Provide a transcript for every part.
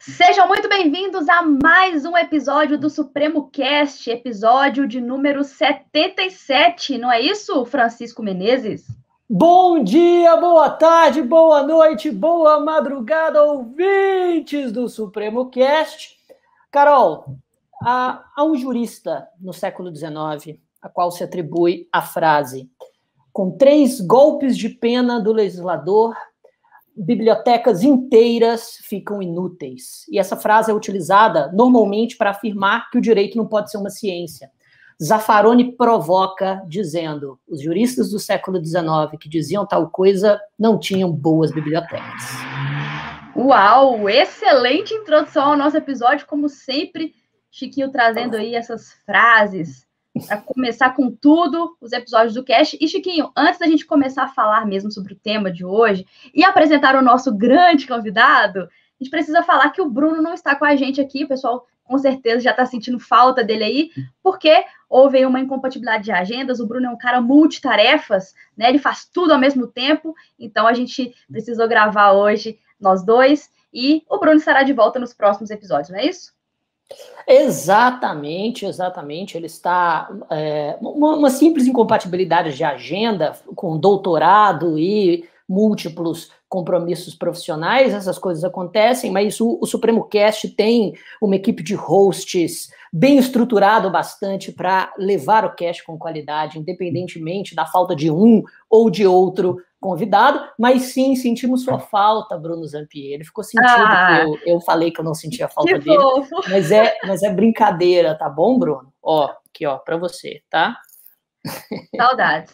Sejam muito bem-vindos a mais um episódio do Supremo Cast, episódio de número 77, não é isso, Francisco Menezes? Bom dia, boa tarde, boa noite, boa madrugada, ouvintes do Supremo Cast. Carol, há um jurista no século XIX, a qual se atribui a frase: com 3 golpes de pena do legislador, bibliotecas inteiras ficam inúteis. E essa frase é utilizada normalmente para afirmar que o direito não pode ser uma ciência. Zaffaroni provoca dizendo: os juristas do século XIX que diziam tal coisa não tinham boas bibliotecas. Uau, excelente introdução ao nosso episódio, como sempre, Chiquinho trazendo aí essas frases para começar com tudo, os episódios do Cast. E, Chiquinho, antes da gente começar a falar mesmo sobre o tema de hoje e apresentar o nosso grande convidado, a gente precisa falar que o Bruno não está com a gente aqui, o pessoal com certeza já está sentindo falta dele aí, porque houve aí uma incompatibilidade de agendas. O Bruno é um cara multitarefas, né? Ele faz tudo ao mesmo tempo, então a gente precisou gravar hoje, nós dois, e o Bruno estará de volta nos próximos episódios, não é isso? Exatamente. Ele está uma simples incompatibilidade de agenda com doutorado e múltiplos compromissos profissionais. Essas coisas acontecem, mas o Supremo Cast tem uma equipe de hosts bem estruturado bastante para levar o cast com qualidade, independentemente da falta de um ou de outro convidado. Mas sim, sentimos sua falta, Bruno Zampieri. Ele ficou sentido que eu falei que eu não sentia falta dele, fofo. mas é brincadeira, tá bom, Bruno? Aqui, para você, tá? Saudades.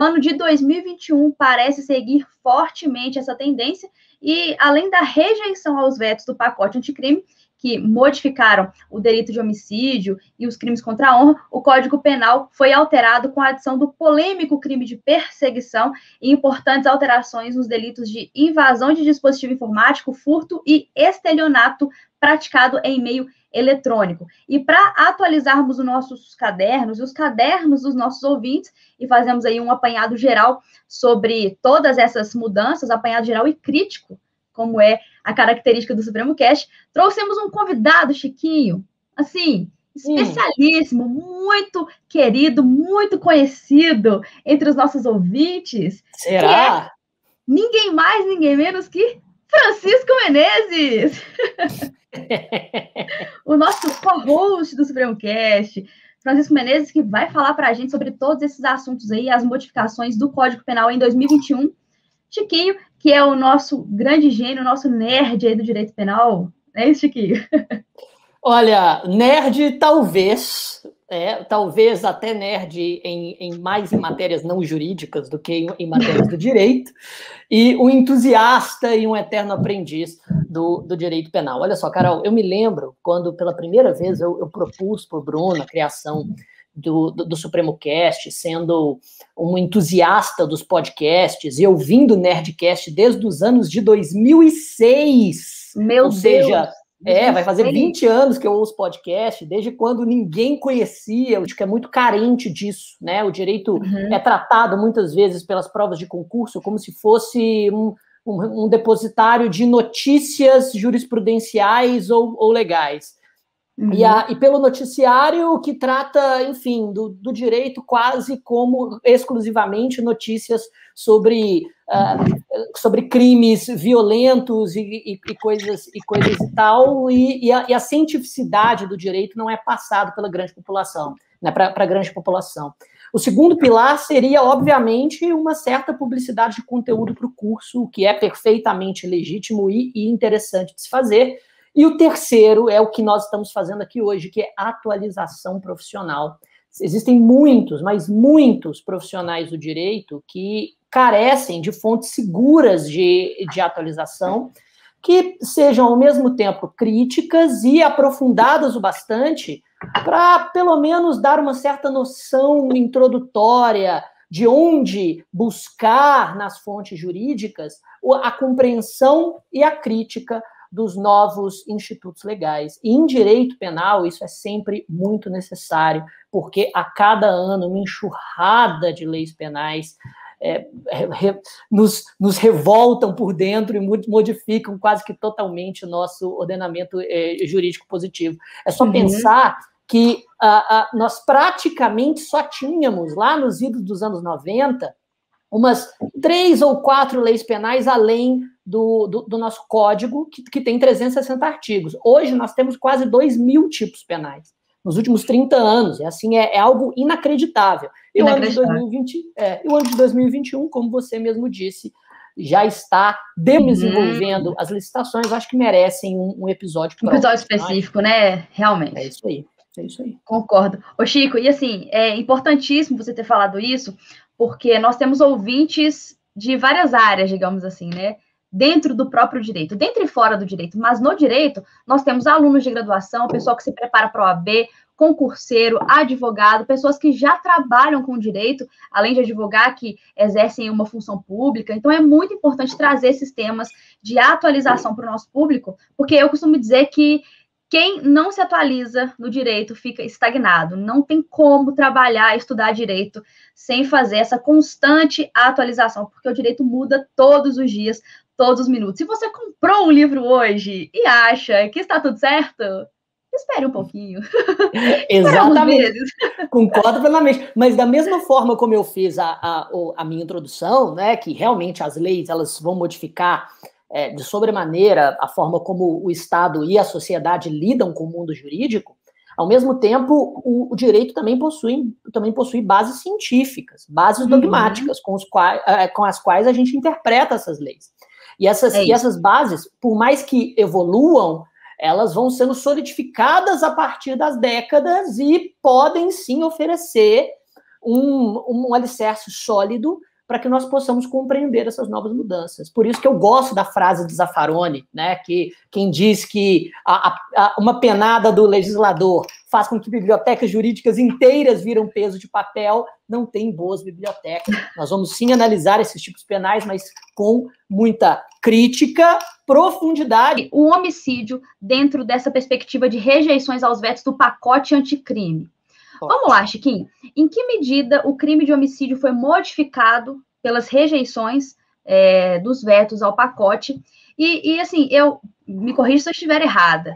O ano de 2021 parece seguir fortemente essa tendência e, além da rejeição aos vetos do pacote anticrime, que modificaram o delito de homicídio e os crimes contra a honra, o Código Penal foi alterado com a adição do polêmico crime de perseguição e importantes alterações nos delitos de invasão de dispositivo informático, furto e estelionato praticado em meio eletrônico. E para atualizarmos os nossos cadernos e os cadernos dos nossos ouvintes, e fazemos aí um apanhado geral sobre todas essas mudanças, apanhado geral e crítico, como é a característica do Supremo Cast, trouxemos um convidado, Chiquinho, assim, especialíssimo, muito querido, muito conhecido entre os nossos ouvintes. Será? Que é ninguém mais, ninguém menos que Francisco Menezes! O nosso co-host do Supremo Cast, Francisco Menezes, que vai falar para a gente sobre todos esses assuntos aí, as modificações do Código Penal em 2021. Chiquinho, que é o nosso grande gênio, o nosso nerd aí do direito penal. É isso, Chiquinho? Olha, nerd talvez até nerd em mais em matérias não jurídicas do que em matérias do direito, e um entusiasta e um eterno aprendiz do direito penal. Olha só, Carol, eu me lembro quando pela primeira vez eu propus para o Bruno a criação do Supremo Cast, sendo um entusiasta dos podcasts e ouvindo Nerdcast desde os anos de 2006. Meu Deus! Ou seja, vai fazer 20 anos que eu ouço podcast, desde quando ninguém conhecia. Eu acho que é muito carente disso, né? O direito é tratado muitas vezes pelas provas de concurso como se fosse um depositário de notícias jurisprudenciais ou legais. E pelo noticiário que trata, enfim, do direito quase como exclusivamente notícias sobre crimes violentos e coisas e tal, e a cientificidade do direito não é passado pela grande população, né, para a grande população. O segundo pilar seria, obviamente, uma certa publicidade de conteúdo para o curso, o que é perfeitamente legítimo e interessante de se fazer. E o terceiro é o que nós estamos fazendo aqui hoje, que é atualização profissional. Existem muitos, mas muitos profissionais do direito que carecem de fontes seguras de atualização, que sejam, ao mesmo tempo, críticas e aprofundadas o bastante para, pelo menos, dar uma certa noção introdutória de onde buscar nas fontes jurídicas a compreensão e a crítica dos novos institutos legais. E em direito penal, isso é sempre muito necessário, porque a cada ano uma enxurrada de leis penais nos revoltam por dentro e modificam quase que totalmente o nosso ordenamento jurídico positivo. É só pensar que nós praticamente só tínhamos, lá nos idos dos anos 90, umas 3 ou 4 leis penais além do nosso código, que tem 360 artigos. Hoje nós temos quase 2.000 tipos penais, nos últimos 30 anos. É algo inacreditável. E o ano de 2021, como você mesmo disse, já está desenvolvendo as licitações. Eu acho que merecem um episódio próprio. Um episódio específico, né? Realmente. É isso aí. Concordo. Ô, Chico, e assim, é importantíssimo você ter falado isso, porque nós temos ouvintes de várias áreas, digamos assim, né? Dentro do próprio direito, dentro e fora do direito, mas no direito, nós temos alunos de graduação, pessoal que se prepara para a OAB, concurseiro, advogado, pessoas que já trabalham com direito, além de advogar, que exercem uma função pública. Então, é muito importante trazer esses temas de atualização para o nosso público, porque eu costumo dizer que quem não se atualiza no direito fica estagnado. Não tem como trabalhar, estudar direito sem fazer essa constante atualização, porque o direito muda todos os dias, todos os minutos. Se você comprou um livro hoje e acha que está tudo certo, espere um pouquinho. Exatamente. Concordo plenamente. Mas da mesma forma como eu fiz a minha introdução, né, que realmente as leis elas vão modificar de sobremaneira a forma como o Estado e a sociedade lidam com o mundo jurídico, ao mesmo tempo, o direito também possui bases científicas, bases dogmáticas, com as quais a gente interpreta essas leis. E essas bases, por mais que evoluam, elas vão sendo solidificadas a partir das décadas e podem, sim, oferecer um alicerce sólido para que nós possamos compreender essas novas mudanças. Por isso que eu gosto da frase de Zaffaroni, né, que quem diz que uma penada do legislador faz com que bibliotecas jurídicas inteiras viram peso de papel, não tem boas bibliotecas. Nós vamos sim analisar esses tipos penais, mas com muita crítica, profundidade. O homicídio dentro dessa perspectiva de rejeições aos vetos do pacote anticrime. Vamos lá, Chiquinho. Em que medida o crime de homicídio foi modificado pelas rejeições dos vetos ao pacote? E assim, me corrija se eu estiver errada.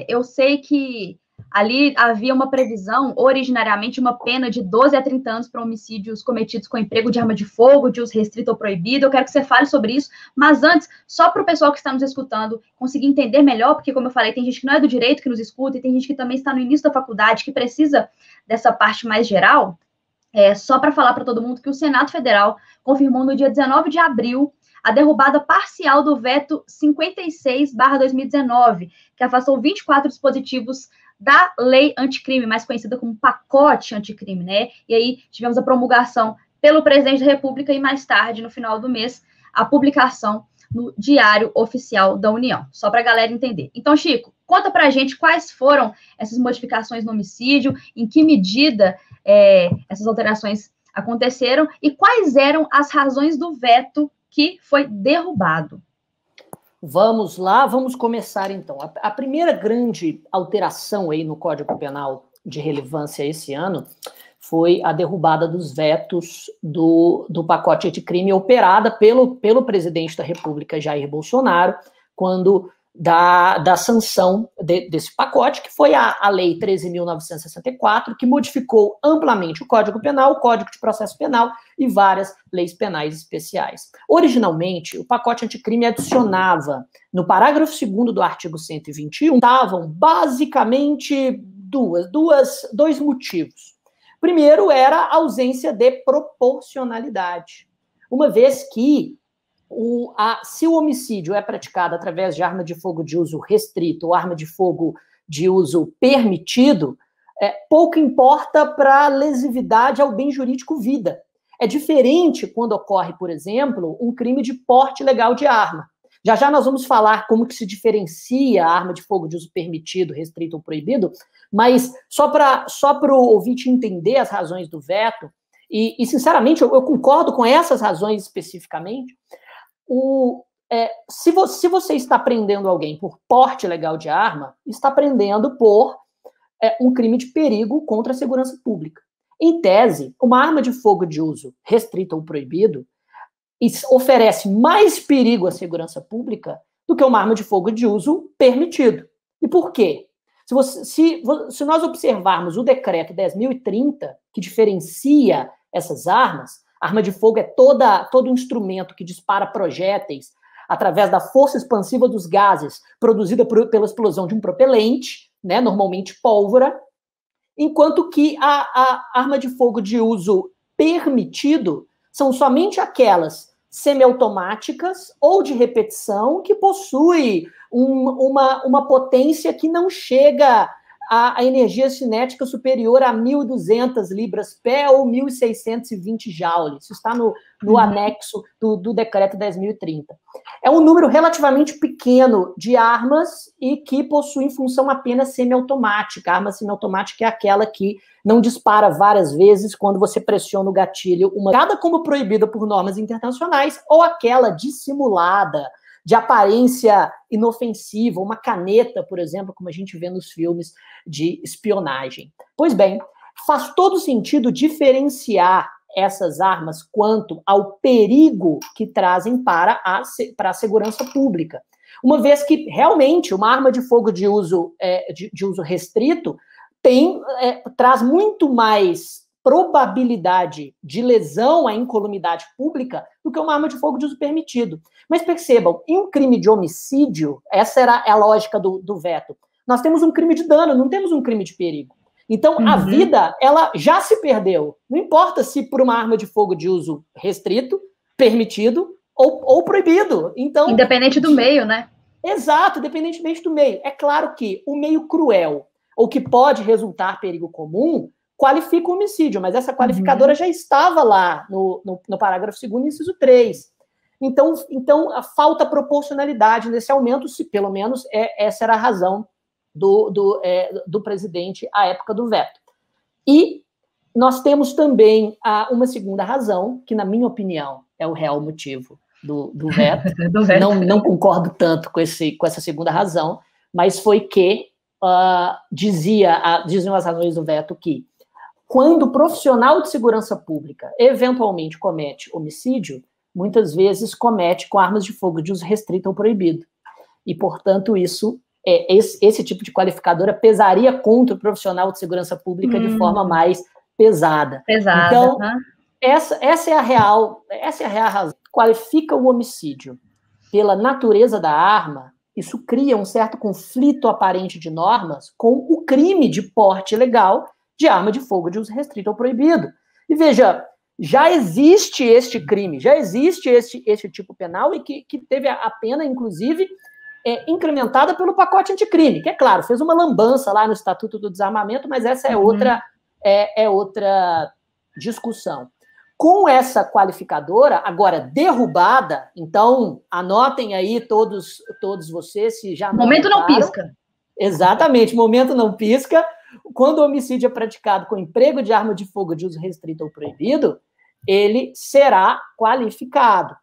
Eu sei que ali havia uma previsão, originariamente, uma pena de 12 a 30 anos para homicídios cometidos com emprego de arma de fogo, de uso restrito ou proibido. Eu quero que você fale sobre isso, mas antes, só para o pessoal que está nos escutando conseguir entender melhor, porque, como eu falei, tem gente que não é do direito que nos escuta, e tem gente que também está no início da faculdade, que precisa dessa parte mais geral, só para falar para todo mundo que o Senado Federal confirmou no dia 19 de abril a derrubada parcial do veto 56/2019, que afastou 24 dispositivos da lei anticrime, mais conhecida como pacote anticrime, né? E aí tivemos a promulgação pelo presidente da República e mais tarde, no final do mês, a publicação no Diário Oficial da União. Só para a galera entender. Então, Chico, conta para a gente quais foram essas modificações no homicídio, em que medida essas alterações aconteceram e quais eram as razões do veto que foi derrubado. Vamos lá, vamos começar então. A primeira grande alteração aí no Código Penal de relevância esse ano foi a derrubada dos vetos do pacote anticrime operada pelo presidente da República, Jair Bolsonaro, quando da sanção desse pacote, que foi a Lei 13.964, que modificou amplamente o Código Penal, o Código de Processo Penal e várias leis penais especiais. Originalmente, o pacote anticrime adicionava, no parágrafo 2º do artigo 121, estavam basicamente dois motivos. Primeiro era a ausência de proporcionalidade, uma vez que se o homicídio é praticado através de arma de fogo de uso restrito ou arma de fogo de uso permitido, pouco importa para a lesividade ao bem jurídico vida. É diferente quando ocorre, por exemplo, um crime de porte ilegal de arma. Já nós vamos falar como que se diferencia a arma de fogo de uso permitido, restrito ou proibido, mas só para o ouvinte entender as razões do veto, e sinceramente, eu concordo com essas razões especificamente. Se você está prendendo alguém por porte ilegal de arma, está prendendo por um crime de perigo contra a segurança pública. Em tese, uma arma de fogo de uso restrito ou proibido oferece mais perigo à segurança pública do que uma arma de fogo de uso permitido. E por quê? Se nós observarmos o decreto 10.030, que diferencia essas armas, arma de fogo é todo instrumento que dispara projéteis através da força expansiva dos gases produzida pela explosão de um propelente, né, normalmente pólvora, enquanto que a arma de fogo de uso permitido são somente aquelas semiautomáticas ou de repetição que possui uma potência que não chega a energia cinética superior a 1.200 libras-pé ou 1.620 joules. Isso está no anexo do decreto 10.030. É um número relativamente pequeno de armas e que possuem função apenas semiautomática. A arma semiautomática é aquela que não dispara várias vezes quando você pressiona o gatilho, cada como proibida por normas internacionais, ou aquela dissimulada, de aparência inofensiva, uma caneta, por exemplo, como a gente vê nos filmes de espionagem. Pois bem, faz todo sentido diferenciar essas armas quanto ao perigo que trazem para a segurança pública. Uma vez que, realmente, uma arma de fogo de uso restrito traz muito mais probabilidade de lesão à incolumidade pública do que uma arma de fogo de uso permitido. Mas percebam, em um crime de homicídio, essa era a lógica do veto, nós temos um crime de dano, não temos um crime de perigo. Então, a vida, ela já se perdeu. Não importa se por uma arma de fogo de uso restrito, permitido ou proibido. Então, independente do meio, né? Exato, independentemente do meio. É claro que o meio cruel, ou que pode resultar perigo comum, qualifica o homicídio, mas essa qualificadora já estava lá no parágrafo 2º, inciso 3. Então, falta proporcionalidade nesse aumento, se pelo menos essa era a razão do presidente à época do veto. E nós temos também uma segunda razão, que, na minha opinião, é o real motivo do veto. Não concordo tanto com essa segunda razão, mas foi que diziam as razões do veto que, quando o profissional de segurança pública eventualmente comete homicídio, muitas vezes comete com armas de fogo de uso restrito ou proibido. E, portanto, esse tipo de qualificadora pesaria contra o profissional de segurança pública de forma mais pesada. Então, essa é a real razão. Qualifica o homicídio pela natureza da arma, isso cria um certo conflito aparente de normas com o crime de porte ilegal de arma de fogo de uso restrito ou proibido. E veja, já existe este crime, já existe este tipo penal e que teve a pena, inclusive, incrementada pelo pacote anticrime, que, é claro, fez uma lambança lá no Estatuto do Desarmamento, mas essa é outra discussão. Com essa qualificadora, agora derrubada, então, anotem aí todos vocês, se já não momento não pisca. Exatamente, momento não pisca. Quando o homicídio é praticado com emprego de arma de fogo de uso restrito ou proibido, ele será qualificado.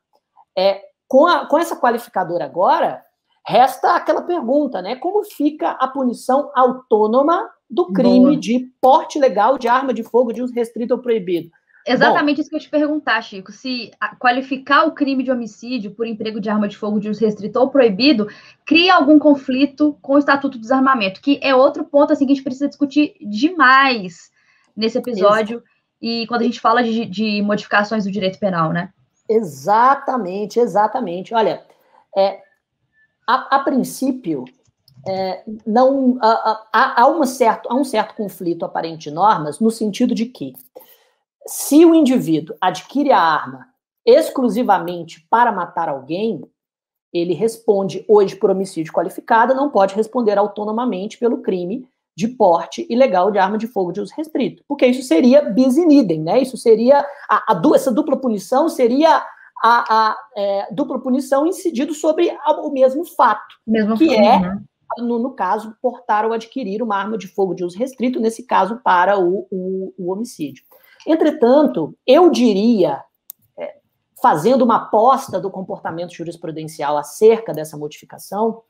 Com essa qualificadora agora, resta aquela pergunta, né? Como fica a punição autônoma do crime de porte ilegal de arma de fogo de uso restrito ou proibido? Exatamente isso que eu ia te perguntar, Chico. Se qualificar o crime de homicídio por emprego de arma de fogo de uso restrito ou proibido cria algum conflito com o Estatuto do Desarmamento, que é outro ponto assim, que a gente precisa discutir demais nesse episódio. Exato. E quando a gente fala de modificações do direito penal, né? Exatamente. Olha, a princípio, há um certo conflito aparente de normas no sentido de que, se o indivíduo adquire a arma exclusivamente para matar alguém, ele responde hoje por homicídio qualificado, não pode responder autonomamente pelo crime de porte ilegal de arma de fogo de uso restrito, porque isso seria bis in idem, né? Isso seria essa dupla punição seria a dupla punição incidido sobre o mesmo fato, no caso, portar ou adquirir uma arma de fogo de uso restrito, nesse caso, para o homicídio. Entretanto, eu diria, fazendo uma aposta do comportamento jurisprudencial acerca dessa modificação,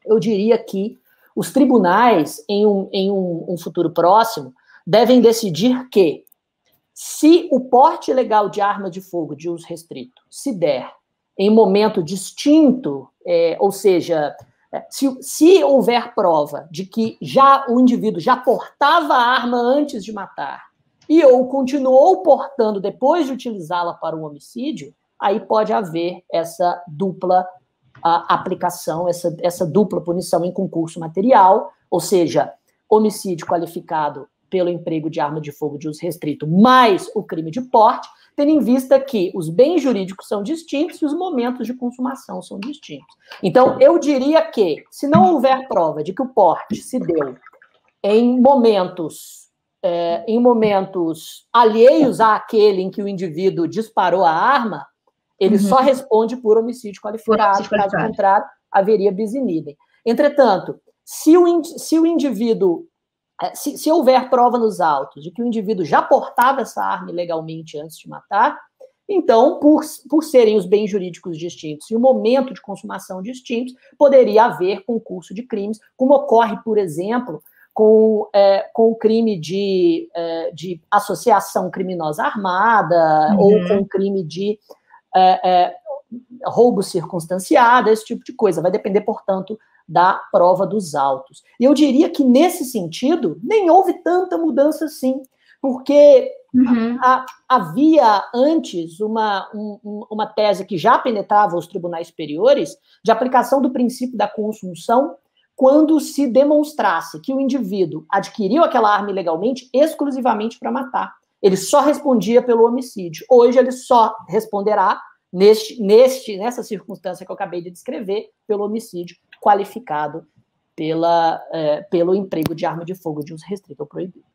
eu diria que os tribunais, em um futuro próximo, devem decidir que, Se o porte ilegal de arma de fogo de uso restrito se der em momento distinto, ou seja, se houver prova de que o indivíduo já portava a arma antes de matar ou continuou portando depois de utilizá-la para um homicídio, aí pode haver essa dupla aplicação, essa dupla punição em concurso material, ou seja, homicídio qualificado pelo emprego de arma de fogo de uso restrito, mais o crime de porte, tendo em vista que os bens jurídicos são distintos e os momentos de consumação são distintos. Então, eu diria que, se não houver prova de que o porte se deu em momentos alheios àquele em que o indivíduo disparou a arma, ele só responde por homicídio qualificado, caso contrário, haveria bis in idem. Entretanto, se o indivíduo, se houver prova nos autos de que o indivíduo já portava essa arma ilegalmente antes de matar, então, por serem os bens jurídicos distintos e o momento de consumação distintos, poderia haver concurso de crimes, como ocorre, por exemplo, com o crime de associação criminosa armada, ou com o crime de roubo circunstanciado, esse tipo de coisa. Vai depender, portanto, da prova dos autos. E eu diria que, nesse sentido, nem houve tanta mudança assim, porque havia antes uma tese que já penetrava os tribunais superiores de aplicação do princípio da consunção quando se demonstrasse que o indivíduo adquiriu aquela arma ilegalmente exclusivamente para matar. Ele só respondia pelo homicídio. Hoje ele só responderá, nessa circunstância que eu acabei de descrever, pelo homicídio qualificado pelo emprego de arma de fogo de uso restrito ou proibido.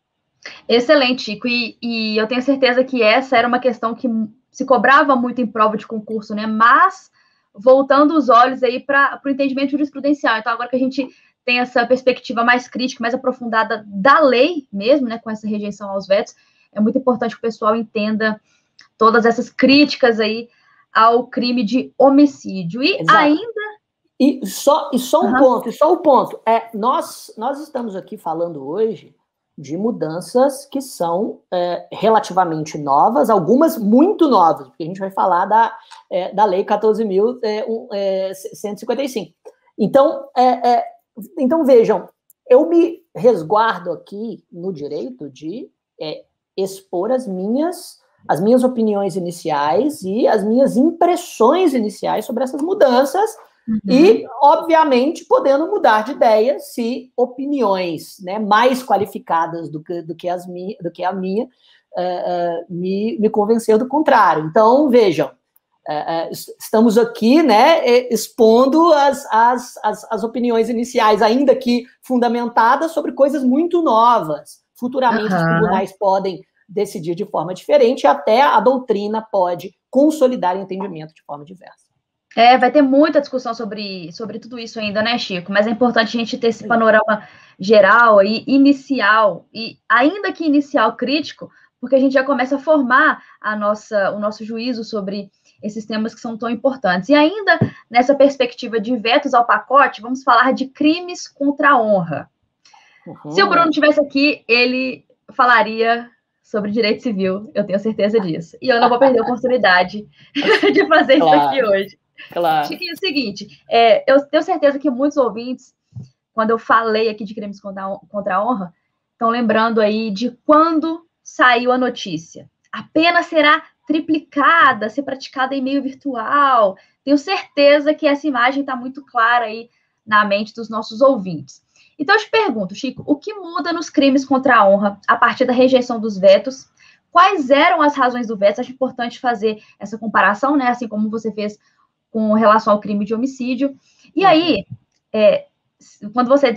Excelente, Chico. E eu tenho certeza que essa era uma questão que se cobrava muito em prova de concurso, né? Mas voltando os olhos aí para o entendimento jurisprudencial. Então, agora que a gente tem essa perspectiva mais crítica, mais aprofundada da lei mesmo, né, com essa rejeição aos vetos, é muito importante que o pessoal entenda todas essas críticas aí ao crime de homicídio. E exato. Ainda... E só um ponto. Nós estamos aqui falando hoje de mudanças que são relativamente novas, algumas muito novas, porque a gente vai falar da Lei 14.155. Então, vejam, eu me resguardo aqui no direito de expor as minhas opiniões iniciais e as minhas impressões iniciais sobre essas mudanças, e, obviamente, podendo mudar de ideia se opiniões, né, mais qualificadas do que a minha me convencer do contrário. Então, vejam, estamos aqui, né, expondo as opiniões iniciais, ainda que fundamentadas, sobre coisas muito novas. Futuramente, os tribunais podem decidir de forma diferente, e até a doutrina pode consolidar o entendimento de forma diversa. Vai ter muita discussão sobre tudo isso ainda, né, Chico? Mas é importante a gente ter esse panorama geral aí, inicial, e ainda que inicial crítico, porque a gente já começa a formar o nosso juízo sobre esses temas que são tão importantes. E ainda nessa perspectiva de vetos ao pacote, vamos falar de crimes contra a honra. Se o Bruno estivesse aqui, ele falaria sobre direito civil, eu tenho certeza disso. E eu não vou perder a oportunidade de fazer isso aqui hoje. Claro. Chiquinho, é o seguinte, eu tenho certeza que muitos ouvintes, quando eu falei aqui de crimes contra a honra, estão lembrando aí de quando saiu a notícia. A pena será triplicada, ser praticada em meio virtual. Tenho certeza que essa imagem está muito clara aí na mente dos nossos ouvintes. Então, eu te pergunto, Chico, o que muda nos crimes contra a honra a partir da rejeição dos vetos? Quais eram as razões do veto? Acho importante fazer essa comparação, né? Assim como você fez com relação ao crime de homicídio. E aí, quando você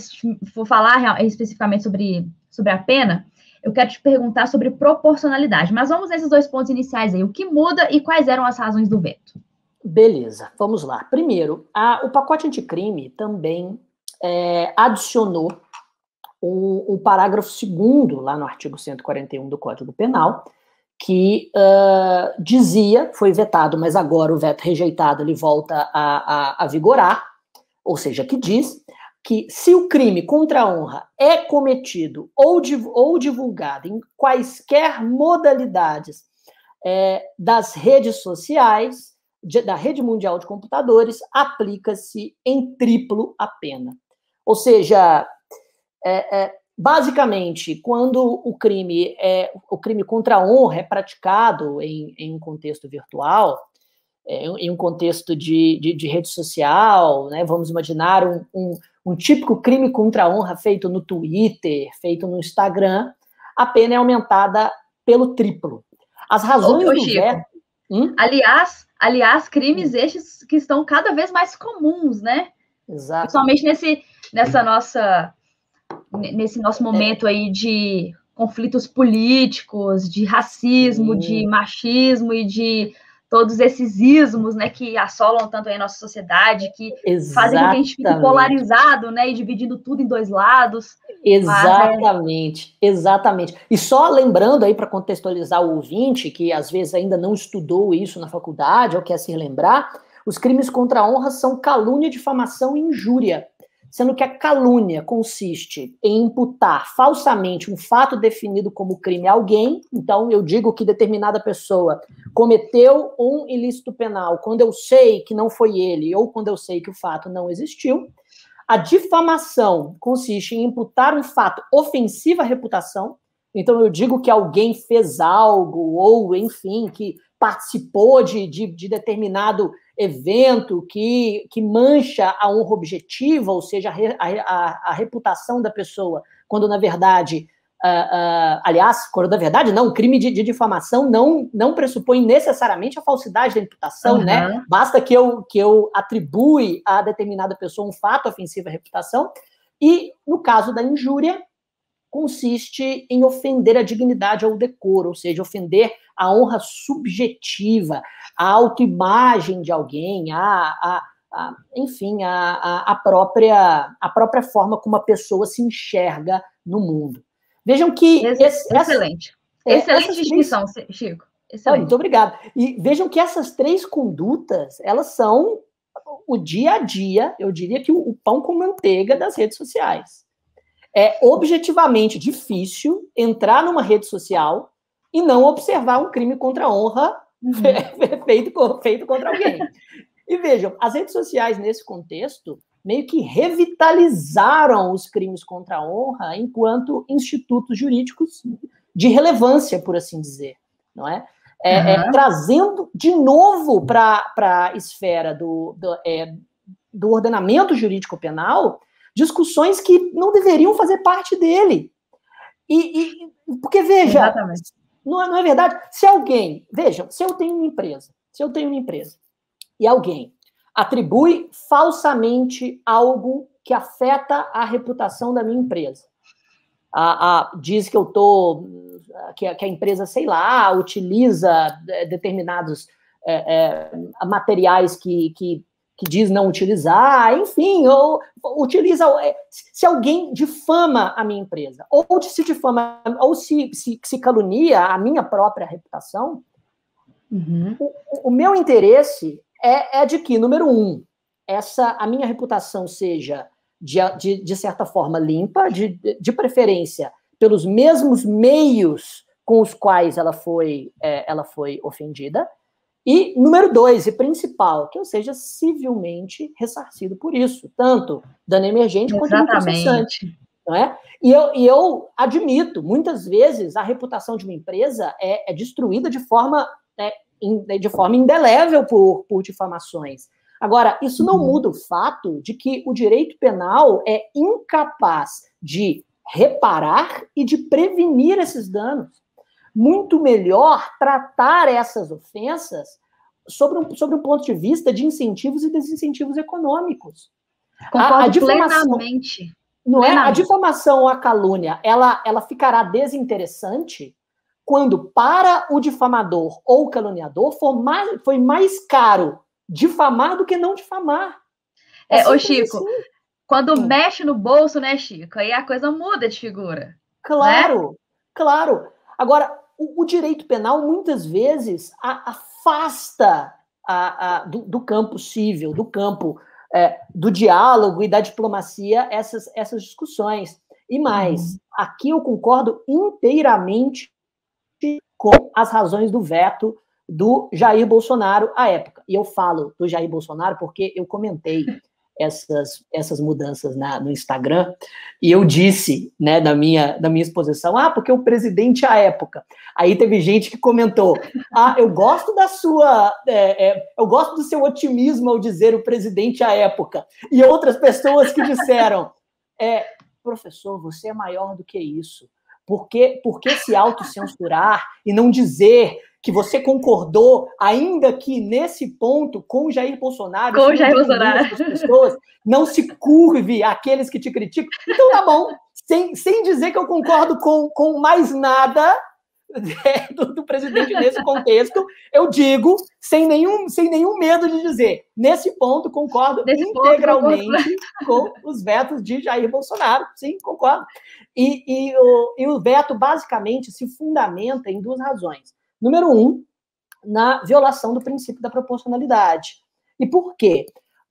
for falar especificamente sobre a pena, eu quero te perguntar sobre proporcionalidade. Mas vamos nesses dois pontos iniciais aí. O que muda e quais eram as razões do veto? Beleza, vamos lá. Primeiro, o pacote anticrime também adicionou um parágrafo 2º lá no artigo 141 do Código Penal, que dizia, foi vetado, mas agora o veto rejeitado ele volta a vigorar, ou seja, que diz que se o crime contra a honra é cometido ou divulgado em quaisquer modalidades das redes sociais, da rede mundial de computadores, aplica-se em triplo a pena. Ou seja, basicamente, quando o crime contra a honra é praticado em um contexto virtual, em um contexto de rede social, né, vamos imaginar um típico crime contra a honra feito no Twitter, feito no Instagram, a pena é aumentada pelo triplo. As razões do veto... Aliás, crimes estes que estão cada vez mais comuns, né? Exato. Principalmente nesse nosso momento aí de conflitos políticos, de racismo, de machismo e de todos esses ismos, né, que assolam tanto aí a nossa sociedade, que fazem com que a gente fique polarizado, né, e dividindo tudo em dois lados. Exatamente, exatamente. E só lembrando aí, para contextualizar o ouvinte, que às vezes ainda não estudou isso na faculdade, ou quer se lembrar, os crimes contra a honra são calúnia, difamação e injúria, sendo que a calúnia consiste em imputar falsamente um fato definido como crime a alguém. Então, eu digo que determinada pessoa cometeu um ilícito penal quando eu sei que não foi ele, ou quando eu sei que o fato não existiu. A difamação consiste em imputar um fato ofensivo à reputação. Então, eu digo que alguém fez algo, ou, enfim, que participou de determinado evento que mancha a honra objetiva, ou seja, a reputação da pessoa, quando, na verdade, aliás, quando, na verdade, não, o crime de difamação não pressupõe necessariamente a falsidade da imputação, né? Basta que eu atribui a determinada pessoa um fato ofensivo à reputação, e, no caso da injúria, consiste em ofender a dignidade ou o decoro, ou seja, ofender a honra subjetiva, a autoimagem de alguém, enfim, a própria forma como a pessoa se enxerga no mundo. Vejam que... Excelente. Excelente distinção, Chico. Excelente. Muito obrigado. E vejam que essas três condutas, elas são o dia a dia, eu diria que o pão com manteiga das redes sociais. É objetivamente difícil entrar numa rede social e não observar um crime contra a honra feito contra alguém. E vejam, as redes sociais, nesse contexto, meio que revitalizaram os crimes contra a honra enquanto institutos jurídicos de relevância, por assim dizer, não é? Trazendo de novo para a esfera do ordenamento jurídico penal discussões que não deveriam fazer parte dele. Porque, veja, não é verdade? Vejam, se eu tenho uma empresa e alguém atribui falsamente algo que afeta a reputação da minha empresa, diz que que a empresa, sei lá, utiliza determinados materiais que diz não utilizar, enfim, ou utiliza... Se alguém difama a minha empresa, ou se difama, ou se calunia a minha própria reputação, o meu interesse é de que, número um, a minha reputação seja, de certa forma, limpa, de preferência, pelos mesmos meios com os quais ela foi ofendida, e, número dois, e principal, que eu seja civilmente ressarcido por isso, tanto dano emergente quanto dano processante. Não é? E eu admito, muitas vezes, a reputação de uma empresa é destruída de forma indelével por difamações. Agora, isso não muda o fato de que o direito penal é incapaz de reparar e de prevenir esses danos. Muito melhor tratar essas ofensas sobre um ponto de vista de incentivos e desincentivos econômicos. A difamação, plenamente. Não é? A difamação ou a calúnia, ela ficará desinteressante quando, para o difamador ou o caluniador, foi mais caro difamar do que não difamar. Ô, Chico, assim. Quando mexe no bolso, né, Chico, aí a coisa muda de figura. Claro, né? Claro. Agora, o direito penal, muitas vezes, afasta do campo civil, do campo do diálogo e da diplomacia essas discussões. E mais, aqui eu concordo inteiramente com as razões do veto do Jair Bolsonaro à época. E eu falo do Jair Bolsonaro porque eu comentei essas mudanças no Instagram, e eu disse, né, na minha exposição, porque o presidente à época. Aí teve gente que comentou, eu gosto eu gosto do seu otimismo ao dizer o presidente à época. E outras pessoas que disseram, professor, você é maior do que isso. Por que se autocensurar e não dizer que você concordou, ainda que nesse ponto, com o Jair Bolsonaro? Com o Jair Bolsonaro. As pessoas, não se curve àqueles que te criticam. Então tá bom, sem dizer que eu concordo com mais nada do presidente nesse contexto, eu digo, sem nenhum medo de dizer, nesse ponto concordo integralmente com os vetos de Jair Bolsonaro. Sim, concordo. E o veto, basicamente, se fundamenta em duas razões. Número 1, na violação do princípio da proporcionalidade. E por quê?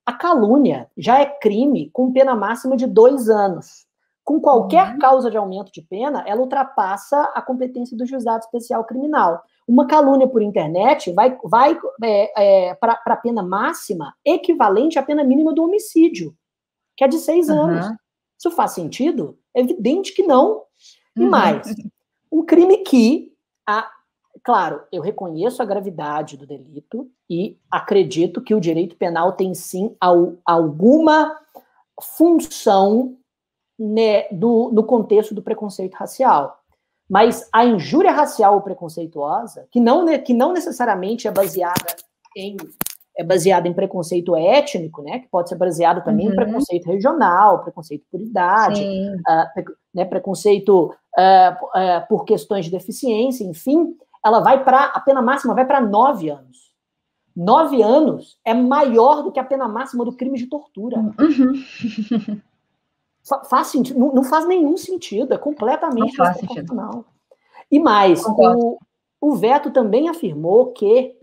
A calúnia já é crime com pena máxima de 2 anos. Com qualquer causa de aumento de pena, ela ultrapassa a competência do juizado especial criminal. Uma calúnia por internet vai para a pena máxima equivalente à pena mínima do homicídio, que é de 6 anos. Isso faz sentido? É evidente que não. E mais, um crime que, claro, eu reconheço a gravidade do delito e acredito que o direito penal tem, sim, alguma função, né, no contexto do preconceito racial. Mas a injúria racial ou preconceituosa, que não necessariamente é baseada em preconceito étnico, né, que pode ser baseado também em preconceito regional, preconceito por idade, né, preconceito por questões de deficiência, enfim, a pena máxima vai para 9 anos. 9 anos é maior do que a pena máxima do crime de tortura. Faz sentido? Não faz nenhum sentido, é completamente desproporcional. E mais, o veto também afirmou que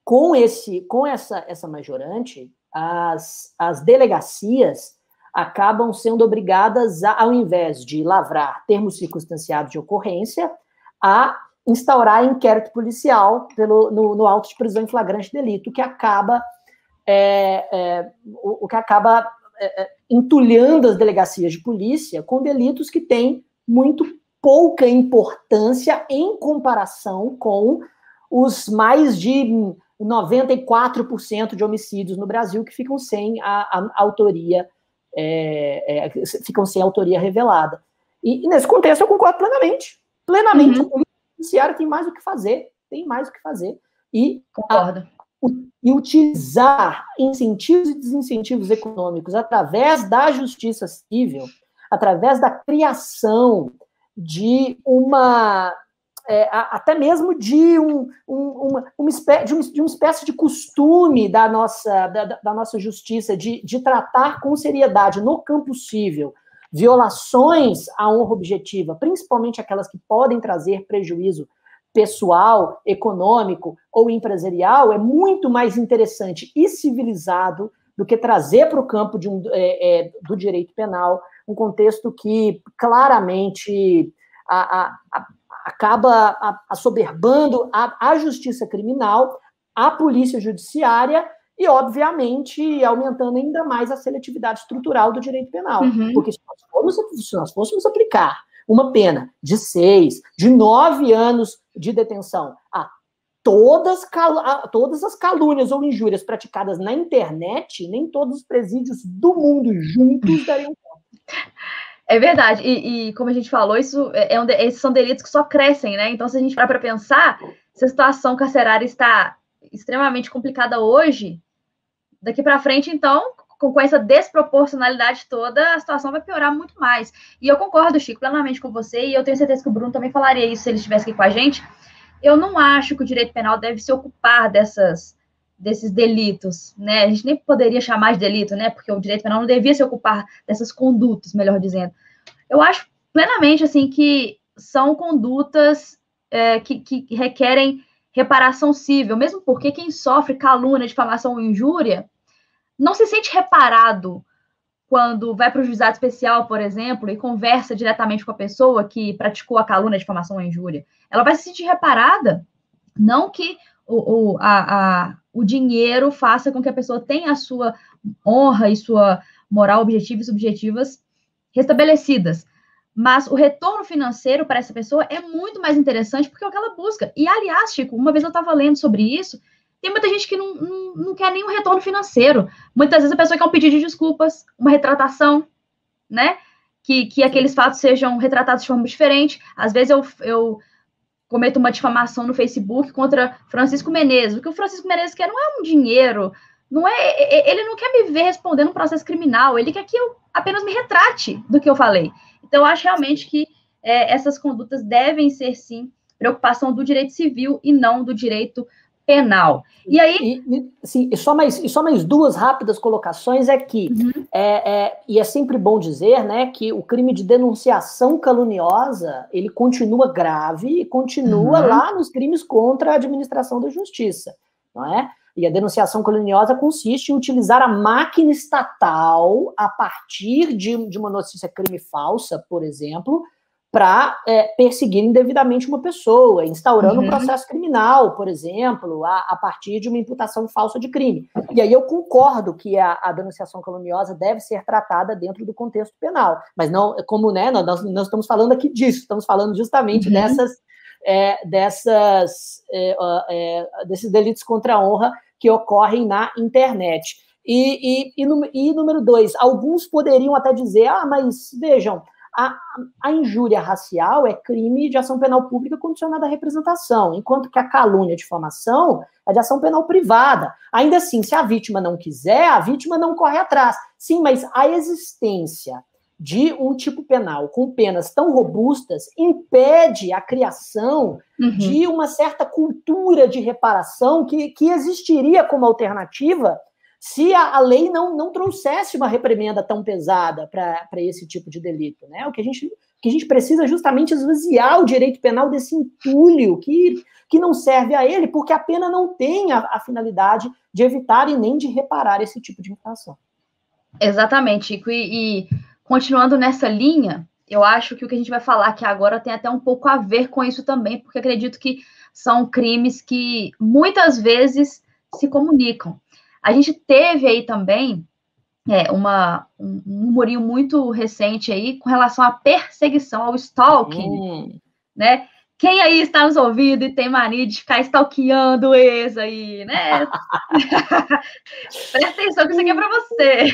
com essa majorante, as delegacias acabam sendo obrigadas, ao invés de lavrar termos circunstanciados de ocorrência, a instaurar inquérito policial no auto de prisão em flagrante delito, o que acaba entulhando as delegacias de polícia com delitos que têm muito pouca importância em comparação com os mais de 94% de homicídios no Brasil que ficam sem a autoria, ficam sem autoria revelada. E nesse contexto eu concordo plenamente. A polícia judiciária tem mais o que fazer, E concordo. E utilizar incentivos e desincentivos econômicos através da justiça civil, através da criação de até mesmo de uma espécie de costume da nossa justiça de tratar com seriedade no campo civil violações à honra objetiva, principalmente aquelas que podem trazer prejuízo pessoal, econômico ou empresarial, é muito mais interessante e civilizado do que trazer para o campo do direito penal um contexto que claramente acaba assoberbando a justiça criminal, a polícia judiciária e, obviamente, aumentando ainda mais a seletividade estrutural do direito penal. Porque se nós fôssemos aplicar uma pena de 6, de 9 anos de detenção a todas as calúnias ou injúrias praticadas na internet, nem todos os presídios do mundo juntos dariam conta. É verdade, e como a gente falou, esses são delitos que só crescem, né? Então, se a gente parar para pensar, se a situação carcerária está extremamente complicada hoje, daqui para frente, então, com essa desproporcionalidade toda, a situação vai piorar muito mais. E eu concordo, Chico, plenamente com você, e eu tenho certeza que o Bruno também falaria isso se ele estivesse aqui com a gente. Eu não acho que o direito penal deve se ocupar desses delitos, né? A gente nem poderia chamar de delito, né? Porque o direito penal não devia se ocupar dessas condutas, melhor dizendo. Eu acho plenamente, assim, que são condutas que requerem reparação civil, mesmo porque quem sofre calúnia, difamação ou injúria, não se sente reparado quando vai para o juizado especial, por exemplo, e conversa diretamente com a pessoa que praticou a calúnia, a difamação ou a injúria. Ela vai se sentir reparada, não que o dinheiro faça com que a pessoa tenha a sua honra e sua moral objetiva e subjetivas restabelecidas. Mas o retorno financeiro para essa pessoa é muito mais interessante porque é o que ela busca. E, aliás, Chico, uma vez eu estava lendo sobre isso, tem muita gente que não quer nenhum retorno financeiro. Muitas vezes a pessoa quer um pedido de desculpas, uma retratação, né? Que aqueles fatos sejam retratados de forma diferente. Às vezes eu cometo uma difamação no Facebook contra Francisco Menezes. O que o Francisco Menezes quer não é um dinheiro, ele não quer me ver respondendo um processo criminal, ele quer que eu apenas me retrate do que eu falei. Então, eu acho realmente que essas condutas devem ser, sim, preocupação do direito civil e não do direito penal. E aí... E só mais duas rápidas colocações é que, e é sempre bom dizer, né, que o crime de denunciação caluniosa, ele continua grave e continua lá nos crimes contra a administração da justiça, não é? E a denunciação caluniosa consiste em utilizar a máquina estatal a partir de uma notícia crime falsa, por exemplo, para perseguir indevidamente uma pessoa, instaurando um processo criminal, por exemplo, a partir de uma imputação falsa de crime. E aí eu concordo que a denunciação caluniosa deve ser tratada dentro do contexto penal, mas não, como, né, nós estamos falando aqui disso, estamos falando justamente desses delitos contra a honra que ocorrem na internet. E número 2, alguns poderiam até dizer, mas vejam, a injúria racial é crime de ação penal pública condicionada à representação, enquanto que a calúnia, a difamação, é de ação penal privada. Ainda assim, se a vítima não quiser, a vítima não corre atrás. Sim, mas a existência de um tipo penal com penas tão robustas impede a criação de uma certa cultura de reparação que existiria como alternativa se a lei não trouxesse uma reprimenda tão pesada para esse tipo de delito, né? O que a gente precisa justamente esvaziar o direito penal desse entulho que não serve a ele, porque a pena não tem a finalidade de evitar e nem de reparar esse tipo de infração. Exatamente, Chico. E continuando nessa linha, eu acho que o que a gente vai falar aqui agora tem até um pouco a ver com isso também, porque acredito que são crimes que muitas vezes se comunicam. A gente teve aí também um humorinho muito recente aí com relação à perseguição, ao stalking, né? Quem aí está nos ouvindo e tem mania de ficar stalkeando o ex aí, né? Presta atenção que isso aqui é para você.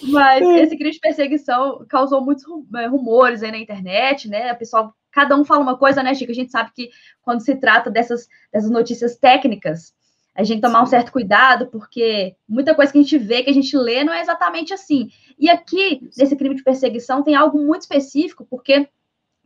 Mas esse crime de perseguição causou muitos rumores aí na internet, né? O pessoal, cada um fala uma coisa, né, Chico? A gente sabe que quando se trata dessas notícias técnicas, a gente tomar um certo cuidado, porque muita coisa que a gente vê, que a gente lê, não é exatamente assim. E aqui, nesse crime de perseguição, tem algo muito específico, porque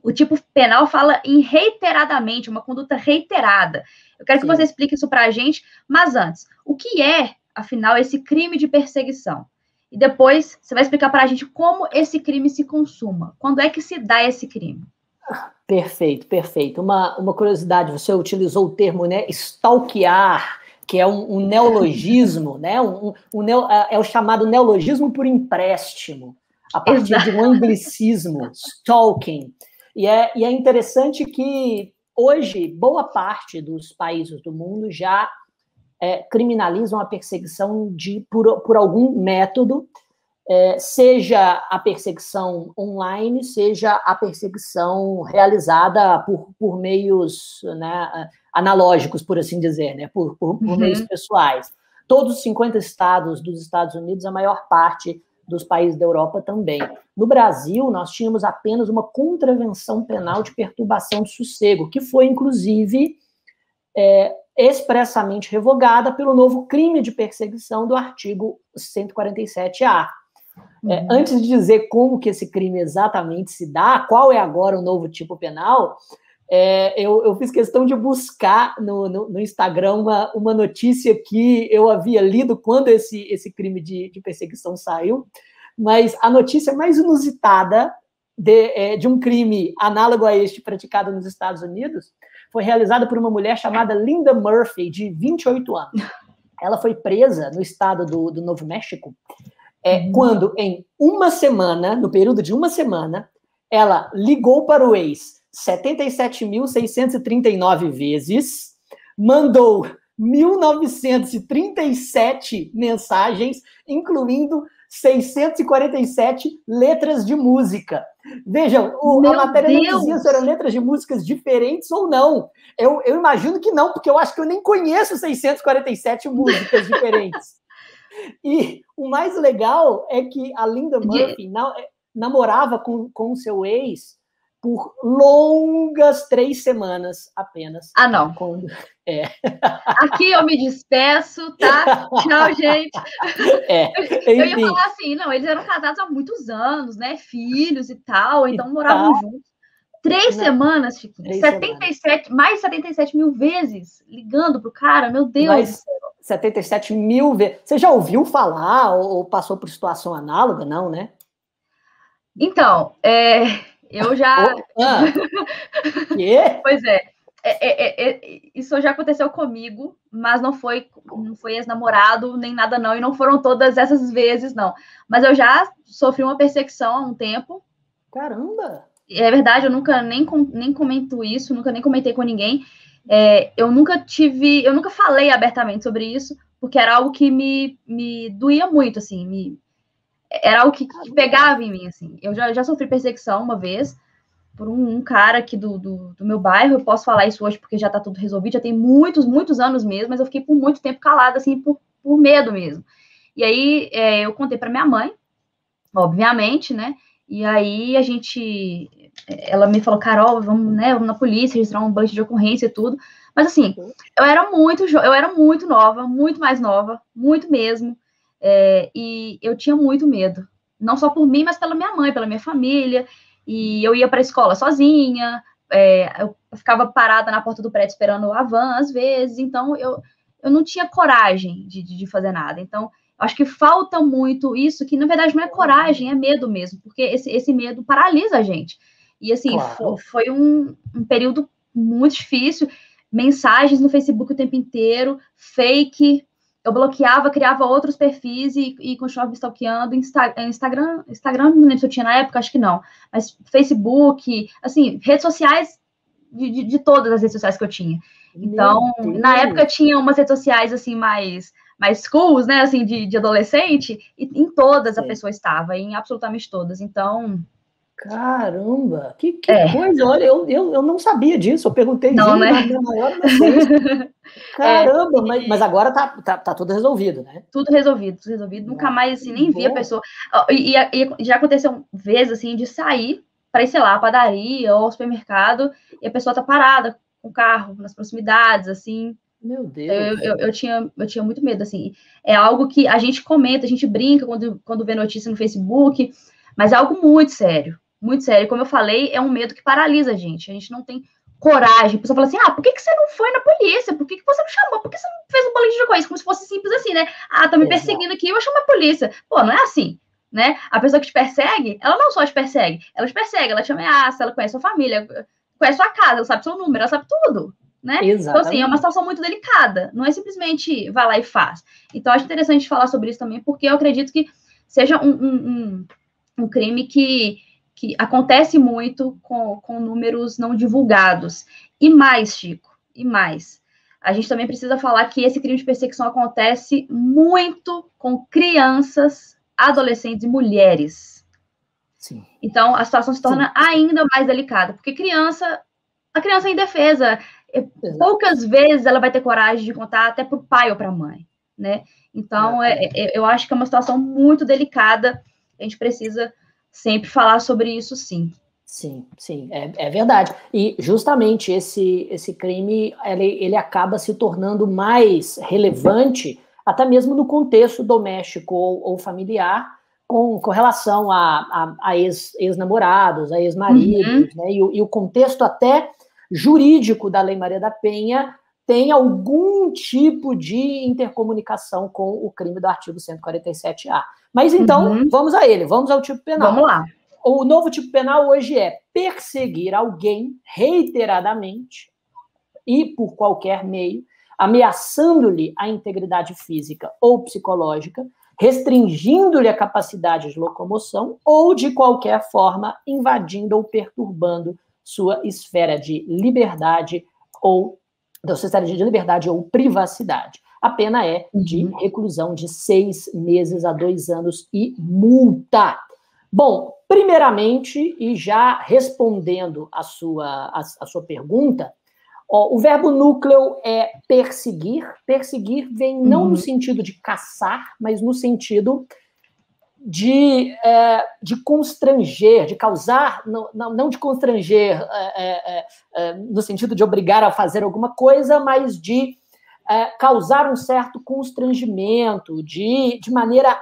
o tipo penal fala em reiteradamente, uma conduta reiterada. Eu quero que você explique isso para a gente, mas antes, o que é, afinal, esse crime de perseguição? E depois, você vai explicar para a gente como esse crime se consuma. Quando é que se dá esse crime? Perfeito. Uma curiosidade, você utilizou o termo, né, stalkear, que é um neologismo, né? É o chamado neologismo por empréstimo, a partir de um anglicismo, stalking. E é interessante que hoje boa parte dos países do mundo já criminalizam a perseguição por algum método, seja a perseguição online, seja a perseguição realizada por meios, né, analógicos, por assim dizer, né, por meios pessoais. Todos os 50 estados dos Estados Unidos, a maior parte dos países da Europa também. No Brasil, nós tínhamos apenas uma contravenção penal de perturbação de sossego, que foi, inclusive, expressamente revogada pelo novo crime de perseguição do artigo 147-A. Antes de dizer como que esse crime exatamente se dá, qual é agora o novo tipo penal, eu fiz questão de buscar no Instagram uma notícia que eu havia lido quando esse crime de perseguição saiu, mas a notícia mais inusitada de um crime análogo a este praticado nos Estados Unidos foi realizada por uma mulher chamada Linda Murphy, de 28 anos. ela foi presa no estado do Novo México, quando em uma semana, no período de uma semana, ela ligou para o ex 77.639 vezes, mandou 1.937 mensagens, incluindo 647 letras de música. Vejam, a matéria não dizia se eram letras de músicas diferentes ou não. Eu imagino que não, porque eu acho que eu nem conheço 647 músicas diferentes. E o mais legal é que a Linda Murphy namorava com o seu ex por longas 3 semanas apenas. Ah, não. Aqui eu me despeço, tá? Tchau, gente. Eu ia falar assim, não, eles eram casados há muitos anos, né? Filhos e tal, então moravam juntos. 3 semanas, Chiquinho. 77, mais 77 mil vezes ligando pro cara, meu Deus. Mais 77 mil vezes. Você já ouviu falar ou passou por situação análoga? Não, né? Então, eu já... Pois é. Isso já aconteceu comigo, mas não foi ex-namorado, nem nada não, e não foram todas essas vezes, não. Mas eu já sofri uma perseguição há um tempo. Caramba! É verdade, eu nunca nem comento isso, nunca nem comentei com ninguém. Eu nunca falei abertamente sobre isso, porque era algo que me doía muito, assim, era algo que pegava em mim, assim. Eu já sofri perseguição uma vez por um cara aqui do meu bairro. Eu posso falar isso hoje porque já tá tudo resolvido, já tem muitos, muitos anos mesmo, mas eu fiquei por muito tempo calada, assim, por medo mesmo. E aí eu contei para minha mãe, obviamente, né? E aí ela me falou, Carol, vamos na polícia registrar um boletim de ocorrência e tudo. Mas assim, eu era muito nova, muito mais nova, muito mesmo. E eu tinha muito medo, não só por mim, mas pela minha mãe, pela minha família. E eu ia para a escola sozinha, eu ficava parada na porta do prédio esperando a van, às vezes. Então eu não tinha coragem de fazer nada. Então acho que falta muito isso, que na verdade não é coragem, é medo mesmo, porque esse medo paralisa a gente. E assim, claro, foi um período muito difícil, mensagens no Facebook o tempo inteiro, fake, eu bloqueava, criava outros perfis e continuava me stalkeando. Instagram, não lembro se eu tinha na época, acho que não, mas Facebook, assim, redes sociais, de todas as redes sociais que eu tinha. Então, na época tinha umas redes sociais, assim, mais cools, né, assim, de adolescente, e em todas a pessoa estava, em absolutamente todas. Então... Caramba, que coisa, olha, eu não sabia disso, eu perguntei não, né? na minha maior inocência. Caramba, mas agora tá tudo resolvido, né? Tudo resolvido, nunca mais, assim, nem vi a pessoa. E já aconteceu vezes, assim, de sair para ir, sei lá, à padaria ou ao supermercado, e a pessoa tá parada com o carro nas proximidades, assim. Meu Deus. Eu tinha muito medo, assim. É algo que a gente comenta, a gente brinca quando vê notícia no Facebook, mas é algo muito sério. Muito sério. Como eu falei, é um medo que paralisa a gente não tem coragem. A pessoa fala assim, por que você não foi na polícia? Por que você não chamou? Por que você não fez um boletim de ocorrência? Como se fosse simples assim, né? Tá me perseguindo aqui, eu vou chamar a polícia. Pô, não é assim, né? A pessoa que te persegue, ela não só te persegue, ela te ameaça, ela conhece sua família, conhece sua casa, ela sabe seu número, ela sabe tudo, né? Exatamente. Então, assim, é uma situação muito delicada. Não é simplesmente vai lá e faz. Então, acho interessante falar sobre isso também, porque eu acredito que seja um crime que acontece muito com números não divulgados. E mais, Chico, a gente também precisa falar que esse crime de perseguição acontece muito com crianças, adolescentes e mulheres. Sim. Então, a situação se torna ainda mais delicada, porque a criança é indefesa. Poucas vezes ela vai ter coragem de contar até para o pai ou para a mãe, né? Então, eu acho que é uma situação muito delicada. A gente precisa sempre falar sobre isso, sim. Sim, é verdade. E justamente esse crime, ele acaba se tornando mais relevante, até mesmo no contexto doméstico ou familiar, com relação a ex-namorados, a ex-maridos, né? E o contexto até jurídico da Lei Maria da Penha tem algum tipo de intercomunicação com o crime do artigo 147-A. Mas então, vamos a ele, vamos ao tipo penal. Vamos lá. O novo tipo penal hoje é perseguir alguém reiteradamente e por qualquer meio ameaçando-lhe a integridade física ou psicológica, restringindo-lhe a capacidade de locomoção ou, de qualquer forma, invadindo ou perturbando sua esfera de liberdade ou privacidade. A pena é de reclusão de 6 meses a 2 anos e multa. Bom, primeiramente, e já respondendo a sua pergunta, o verbo núcleo é perseguir. Perseguir vem não no sentido de caçar, mas no sentido de constranger, de causar, não de constranger no sentido de obrigar a fazer alguma coisa, mas de causar um certo constrangimento, de maneira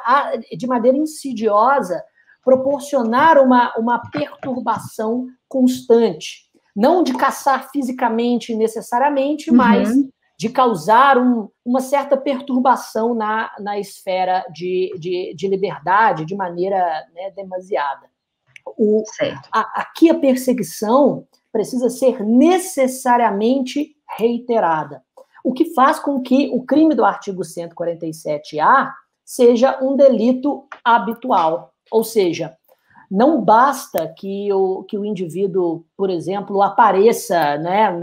insidiosa, proporcionar uma perturbação constante. Não de caçar fisicamente necessariamente, mas de causar uma certa perturbação na esfera de liberdade, de maneira, né, demasiada. Aqui a perseguição precisa ser necessariamente reiterada, o que faz com que o crime do artigo 147-A seja um delito habitual, ou seja, não basta que o indivíduo, por exemplo, apareça, né,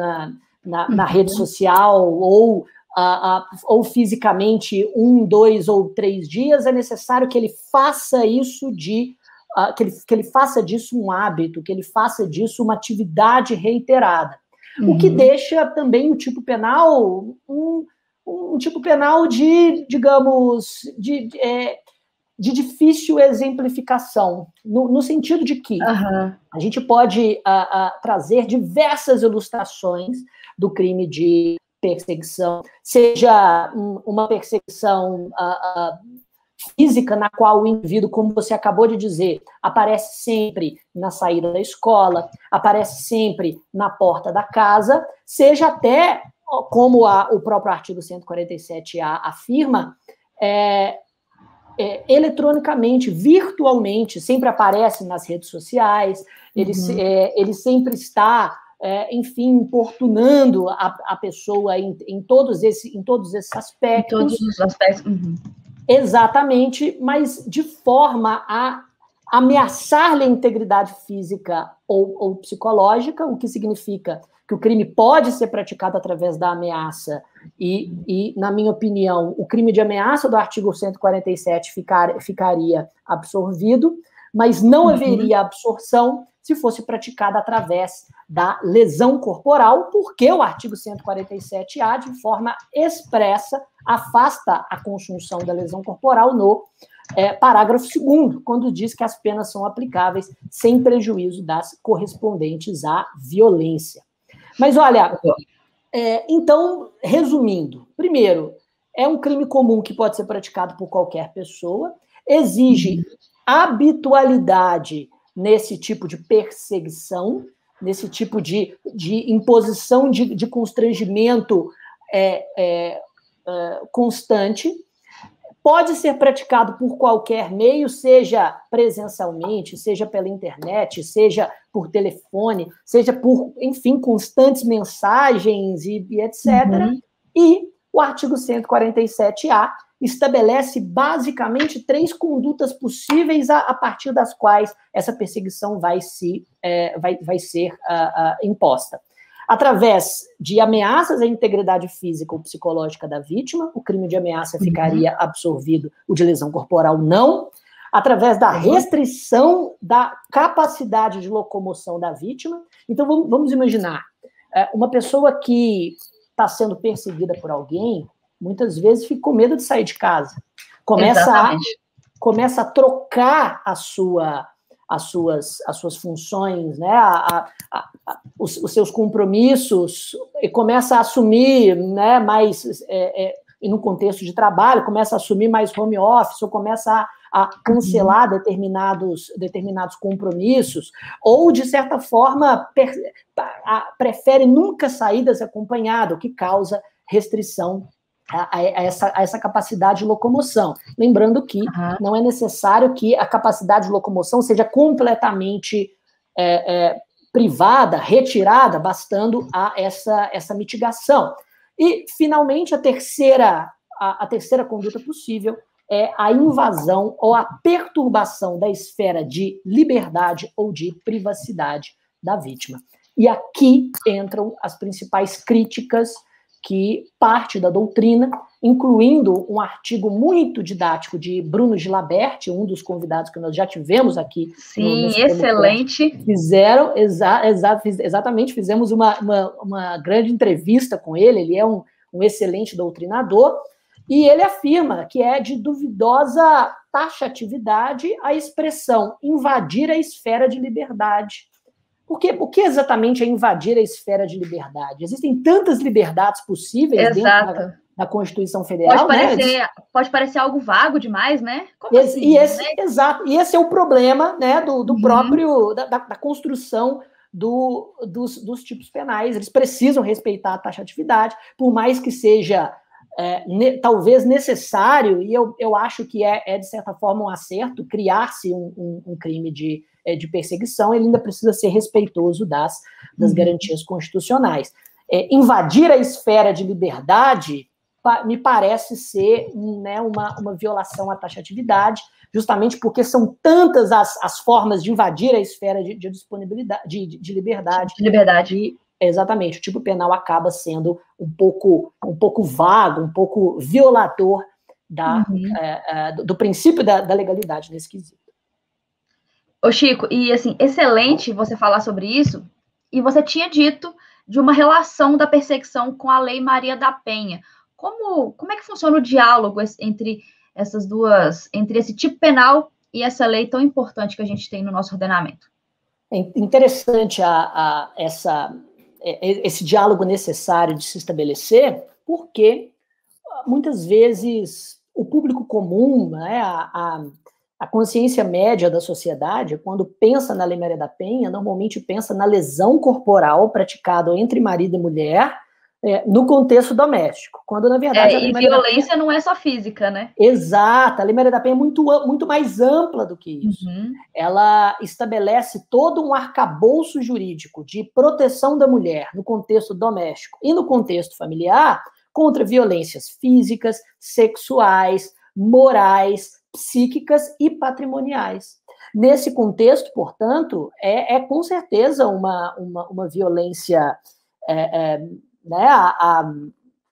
na rede social ou fisicamente 1, 2 ou 3 dias, é necessário que ele faça isso que ele faça disso um hábito, que ele faça disso uma atividade reiterada. O que deixa também o tipo penal um tipo penal de, digamos, de difícil exemplificação, no sentido de que a gente pode trazer diversas ilustrações do crime de perseguição, seja uma perseguição física, na qual o indivíduo, como você acabou de dizer, aparece sempre na saída da escola, aparece sempre na porta da casa, seja até, como o próprio artigo 147-A afirma, eletronicamente, virtualmente, sempre aparece nas redes sociais, ele sempre está, enfim, importunando a pessoa em todos esses aspectos. Em todos os aspectos. Exatamente, mas de forma a ameaçar-lhe a integridade física ou psicológica, o que significa que o crime pode ser praticado através da ameaça e, na minha opinião, o crime de ameaça do artigo 147 ficaria absorvido, mas não haveria absorção se fosse praticada através da lesão corporal, porque o artigo 147-A, de forma expressa, afasta a consunção da lesão corporal no parágrafo 2º, quando diz que as penas são aplicáveis sem prejuízo das correspondentes à violência. Mas, olha, então, resumindo, primeiro, é um crime comum que pode ser praticado por qualquer pessoa, exige habitualidade nesse tipo de perseguição, nesse tipo de imposição de constrangimento constante, pode ser praticado por qualquer meio, seja presencialmente, seja pela internet, seja por telefone, seja por, enfim, constantes mensagens e etc. E o artigo 147-A estabelece basicamente 3 condutas possíveis a partir das quais essa perseguição vai ser imposta. Através de ameaças à integridade física ou psicológica da vítima, o crime de ameaça ficaria absorvido, o de lesão corporal não. Através da restrição da capacidade de locomoção da vítima. Então, vamos imaginar, uma pessoa que está sendo perseguida por alguém, muitas vezes fica com medo de sair de casa. Começa a trocar as suas funções, né, os seus compromissos, e começa a assumir, né, mais, no contexto de trabalho, começa a assumir mais home office, ou começa a cancelar determinados compromissos, ou, de certa forma, prefere nunca sair desacompanhado, o que causa restrição a essa capacidade de locomoção. Lembrando que não é necessário que a capacidade de locomoção seja completamente privada, retirada, bastando a essa mitigação. E, finalmente, a terceira conduta possível é a invasão ou a perturbação da esfera de liberdade ou de privacidade da vítima. E aqui entram as principais críticas que parte da doutrina, incluindo um artigo muito didático de Bruno Gilabert, um dos convidados que nós já tivemos aqui. Sim, excelente. Fizeram, exatamente, fizemos uma grande entrevista com ele. Ele é um excelente doutrinador, e ele afirma que é de duvidosa taxatividade a expressão invadir a esfera de liberdade. O que exatamente é invadir a esfera de liberdade? Existem tantas liberdades possíveis dentro da Constituição Federal. Pode parecer algo vago demais, né? Como assim? Exato. E esse é o problema, né, do próprio da construção dos tipos penais. Eles precisam respeitar a taxatividade, por mais que seja talvez necessário, e eu acho que de certa forma um acerto, criar-se um crime de perseguição. Ele ainda precisa ser respeitoso das garantias constitucionais. Invadir a esfera de liberdade me parece ser, né, uma violação à taxatividade, justamente porque são tantas as formas de invadir a esfera de disponibilidade, de liberdade. De liberdade. E, exatamente, o tipo penal acaba sendo um pouco vago, um pouco violador do princípio da legalidade nesse quesito. Ô Chico, e assim, excelente você falar sobre isso, e você tinha dito de uma relação da perseguição com a Lei Maria da Penha. Como é que funciona o diálogo entre essas duas, entre esse tipo penal e essa lei tão importante que a gente tem no nosso ordenamento? É interessante esse diálogo necessário de se estabelecer, porque muitas vezes o público comum, né, a consciência média da sociedade, quando pensa na Lei Maria da Penha, normalmente pensa na lesão corporal praticada entre marido e mulher no contexto doméstico, quando na verdade... E violência não é só física, né? Exato, a Lei Maria da Penha é muito mais ampla do que isso. Ela estabelece todo um arcabouço jurídico de proteção da mulher no contexto doméstico e no contexto familiar contra violências físicas, sexuais, morais, psíquicas e patrimoniais. Nesse contexto, portanto, com certeza uma violência, né,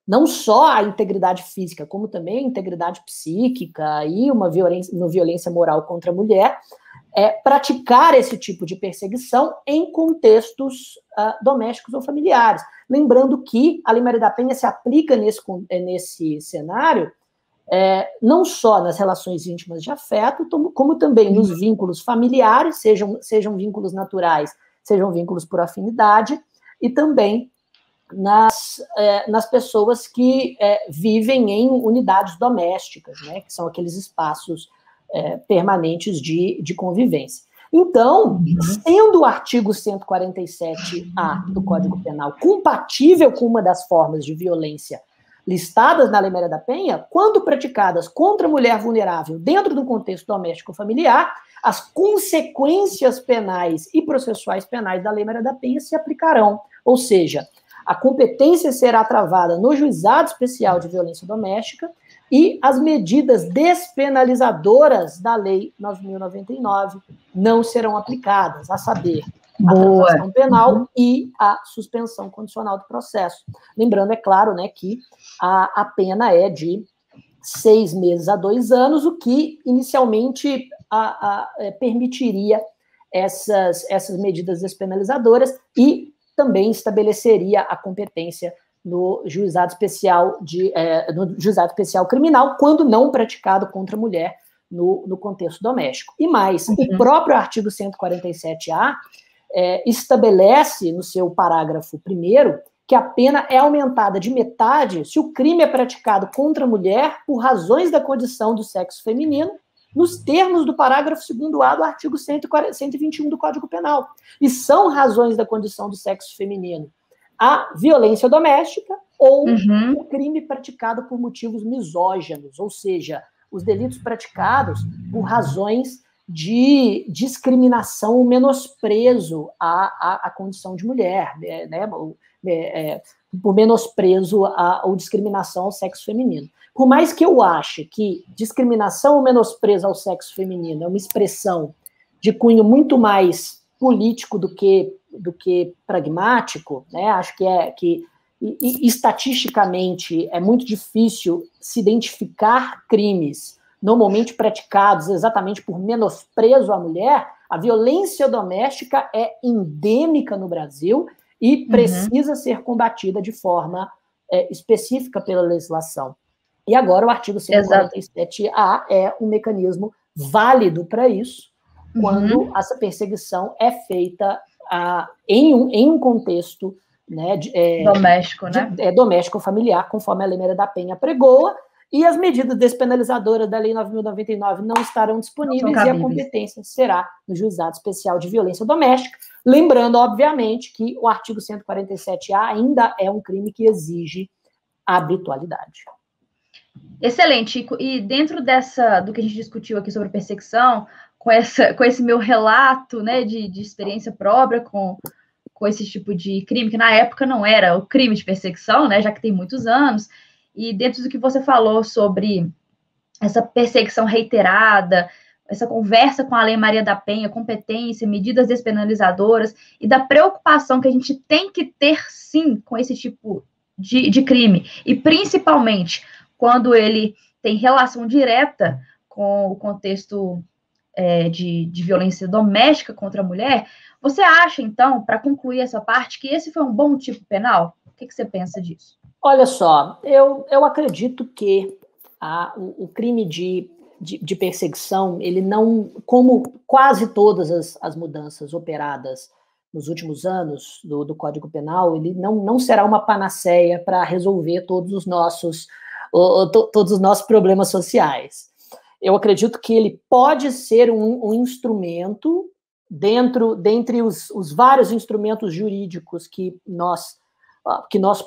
não só a integridade física, como também a integridade psíquica e uma violência moral contra a mulher, praticar esse tipo de perseguição em contextos domésticos ou familiares. Lembrando que a Lei Maria da Penha se aplica nesse cenário não só nas relações íntimas de afeto, como também nos vínculos familiares, sejam vínculos naturais, sejam vínculos por afinidade, e também nas pessoas que vivem em unidades domésticas, né, que são aqueles espaços permanentes de convivência. Então, sendo o artigo 147-A do Código Penal compatível com uma das formas de violência listadas na Lei Maria da Penha, quando praticadas contra a mulher vulnerável dentro do contexto doméstico familiar, as consequências penais e processuais penais da Lei Maria da Penha se aplicarão. Ou seja, a competência será travada no Juizado Especial de Violência Doméstica e as medidas despenalizadoras da Lei 9.099 não serão aplicadas, a saber, a transação penal e a suspensão condicional do processo. Lembrando, é claro, né, que a pena é de 6 meses a 2 anos, o que inicialmente permitiria essas medidas despenalizadoras e também estabeleceria a competência no juizado especial criminal, quando não praticado contra a mulher no contexto doméstico. E mais, o próprio artigo 147-A estabelece, no seu parágrafo 1º, que a pena é aumentada de metade se o crime é praticado contra a mulher por razões da condição do sexo feminino, nos termos do parágrafo 2º-A do artigo 121 do Código Penal. E são razões da condição do sexo feminino a violência doméstica ou o crime praticado por motivos misóginos, ou seja, os delitos praticados por razões de discriminação, menosprezo à condição de mulher, né? Por menosprezo ou discriminação ao sexo feminino. Por mais que eu ache que discriminação ou menosprezo ao sexo feminino é uma expressão de cunho muito mais político do que pragmático, né? Acho que estatisticamente é muito difícil se identificar crimes normalmente praticados exatamente por menosprezo à mulher. A violência doméstica é endêmica no Brasil e precisa ser combatida de forma específica pela legislação. E agora o artigo 147A é um mecanismo válido para isso, quando essa perseguição é feita em um contexto, né, doméstico, né? Doméstico familiar, conforme a Lei Maria da Penha pregoa, e as medidas despenalizadoras da Lei 9.099 não estarão disponíveis e a competência será no Juizado Especial de Violência Doméstica. Lembrando, obviamente, que o artigo 147A ainda é um crime que exige habitualidade. Excelente, Chico. E dentro do que a gente discutiu aqui sobre perseguição, com esse meu relato, né, de experiência própria com esse tipo de crime, que na época não era o crime de perseguição, né, já que tem muitos anos, e dentro do que você falou sobre essa perseguição reiterada, essa conversa com a Lei Maria da Penha, competência, medidas despenalizadoras, e da preocupação que a gente tem que ter, sim, com esse tipo de crime, e principalmente quando ele tem relação direta com o contexto de violência doméstica contra a mulher. Você acha, então, para concluir essa parte, que esse foi um bom tipo penal? O que você pensa disso? Olha só, eu acredito que o crime de perseguição, ele não, como quase todas as mudanças operadas nos últimos anos do Código Penal, ele não será uma panaceia para resolver todos os nossos problemas sociais. Eu acredito que ele pode ser um instrumento dentre os vários instrumentos jurídicos que nós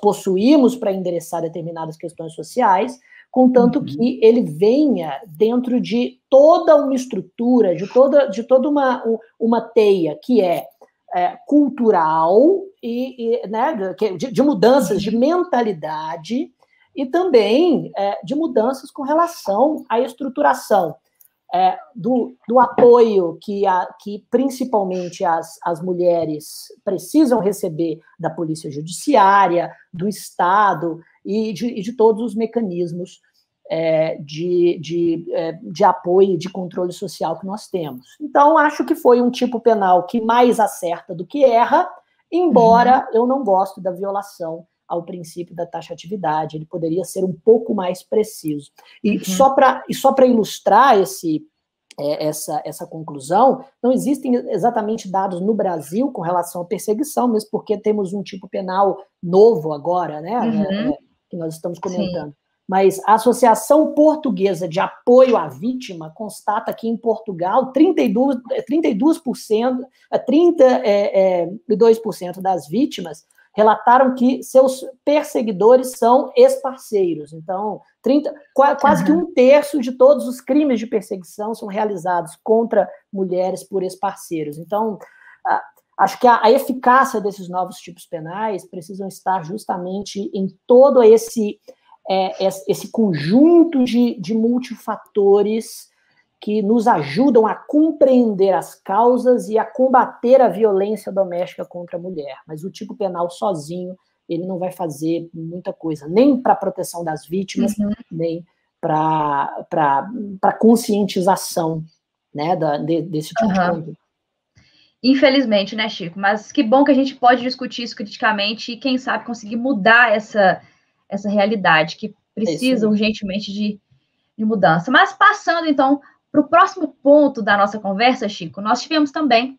possuímos para endereçar determinadas questões sociais, contanto que ele venha dentro de toda uma estrutura, de toda uma teia que é cultural né, de mudanças de mentalidade e também de mudanças com relação à estruturação do apoio que principalmente as mulheres precisam receber da Polícia Judiciária, do Estado e de todos os mecanismos de apoio e de controle social que nós temos. Então, acho que foi um tipo penal que mais acerta do que erra, embora eu não goste da violação ao princípio da taxatividade. Ele poderia ser um pouco mais preciso. E só para ilustrar essa conclusão, não existem exatamente dados no Brasil com relação à perseguição, mesmo porque temos um tipo penal novo agora, né, que nós estamos comentando. Sim. Mas a Associação Portuguesa de Apoio à Vítima constata que em Portugal 32% das vítimas relataram que seus perseguidores são ex-parceiros. Então, quase que um terço de todos os crimes de perseguição são realizados contra mulheres por ex-parceiros. Então, acho que a eficácia desses novos tipos penais precisam estar justamente em todo esse conjunto de multifatores que nos ajudam a compreender as causas e a combater a violência doméstica contra a mulher. Mas o tipo penal sozinho, ele não vai fazer muita coisa, nem para a proteção das vítimas, nem para conscientização, né, desse tipo de conduta. Infelizmente, né, Chico? Mas que bom que a gente pode discutir isso criticamente e, quem sabe, conseguir mudar essa realidade que precisa urgentemente de mudança. Mas passando, então, para o próximo ponto da nossa conversa, Chico, nós tivemos também,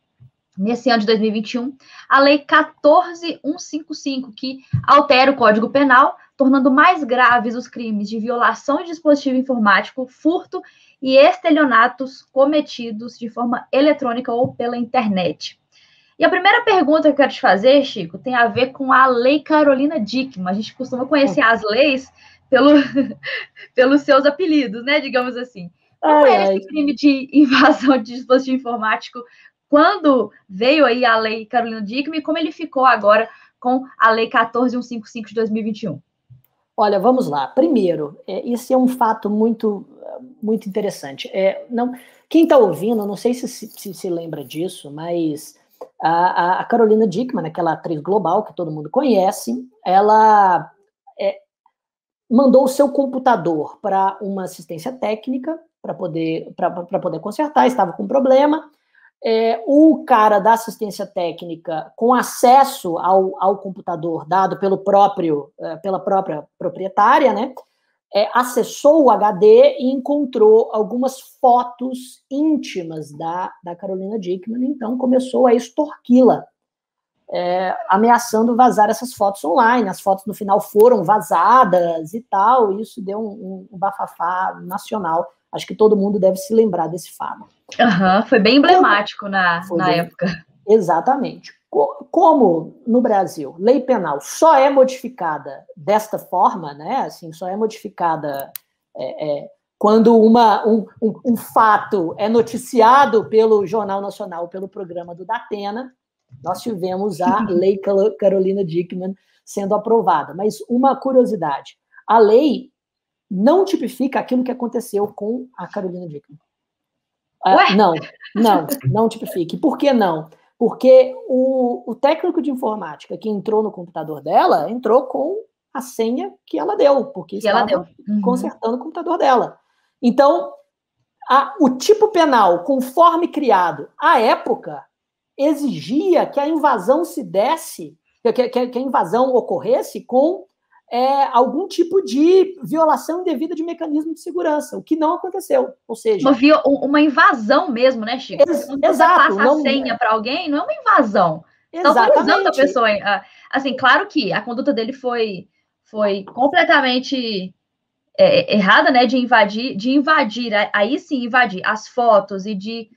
nesse ano de 2021, a Lei 14.155, que altera o Código Penal, tornando mais graves os crimes de violação de dispositivo informático, furto e estelionatos cometidos de forma eletrônica ou pela internet. E a primeira pergunta que eu quero te fazer, Chico, tem a ver com a Lei Carolina Dickmann. A gente costuma conhecer as leis pelos seus apelidos, né, digamos assim. Como é esse crime de invasão de dispositivo informático quando veio aí a lei Carolina Dickmann e como ele ficou agora com a lei 14.155 de 2021? Olha, vamos lá. Primeiro, esse é um fato muito, muito interessante. Quem está ouvindo, não sei se lembra disso, mas a Carolina Dickmann, aquela atriz global que todo mundo conhece, ela mandou o seu computador para uma assistência técnica para poder consertar, estava com problema. O cara da assistência técnica, com acesso ao computador dado pela própria proprietária, né, acessou o HD e encontrou algumas fotos íntimas da Carolina Dickmann, então começou a extorquí-la, ameaçando vazar essas fotos online. As fotos no final foram vazadas e tal, e isso deu um bafafá nacional. Acho que todo mundo deve se lembrar desse fato. Foi bem emblemático na época. Exatamente. Como no Brasil, lei penal só é modificada desta forma, né? Assim, só é modificada quando um fato é noticiado pelo Jornal Nacional, pelo programa do Datena. Nós tivemos a lei Carolina Dickmann sendo aprovada. Mas uma curiosidade, a lei não tipifica aquilo que aconteceu com a Carolina Dickmann. Não tipifica. E por que não? Porque o técnico de informática que entrou no computador dela, entrou com a senha que ela deu, porque estava consertando o computador dela. Então, o tipo penal, conforme criado à época, exigia que a invasão se desse, que a invasão ocorresse com algum tipo de violação indevida de mecanismo de segurança, o que não aconteceu. Ou seja, uma invasão mesmo, né, Chico? Quando você passa a senha para alguém, não é uma invasão. Você está autorizando a pessoa. Assim, claro que a conduta dele foi completamente errada, né, de invadir, aí sim invadir as fotos e de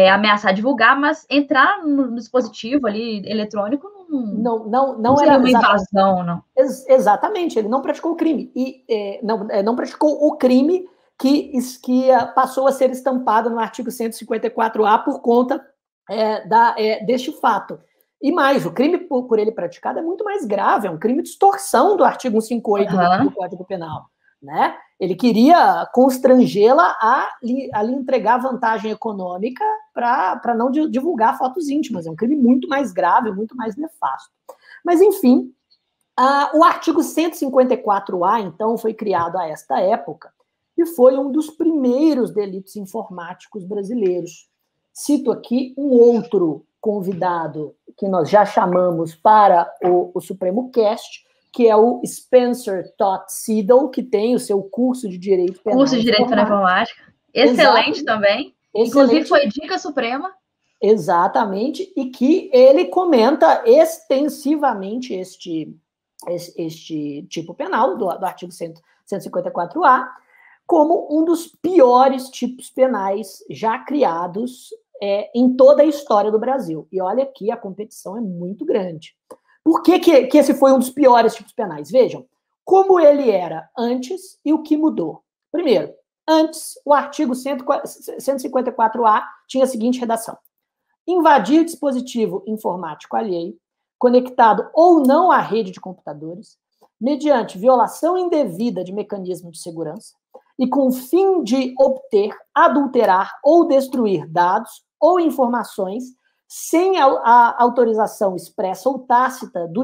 ameaçar divulgar, mas entrar no dispositivo ali eletrônico não seria uma invasão, não. Exatamente, ele não praticou o crime. E não praticou o crime que passou a ser estampado no artigo 154A por conta deste fato. E mais, o crime por ele praticado é muito mais grave, é um crime de extorsão do artigo 158 do Código Penal. Né? Ele queria constrangê-la a lhe entregar vantagem econômica para não divulgar fotos íntimas. É um crime muito mais grave, muito mais nefasto. Mas, enfim, o artigo 154A, então, foi criado a esta época e foi um dos primeiros delitos informáticos brasileiros. Cito aqui um outro convidado que nós já chamamos para o Supremo Cast, que é o Spencer Todd Siedel, que tem o seu curso de Direito Penal. Curso de Direito Penal Informática. Excelente também. Excelente. Inclusive foi dica suprema. Exatamente. E que ele comenta extensivamente este tipo penal do artigo 154A como um dos piores tipos penais já criados em toda a história do Brasil. E olha que a competição é muito grande. Por que esse foi um dos piores tipos penais? Vejam, como ele era antes e o que mudou. Primeiro, antes, o artigo 154A tinha a seguinte redação: invadir dispositivo informático alheio, conectado ou não à rede de computadores, mediante violação indevida de mecanismo de segurança e com o fim de obter, adulterar ou destruir dados ou informações sem a autorização expressa ou tácita do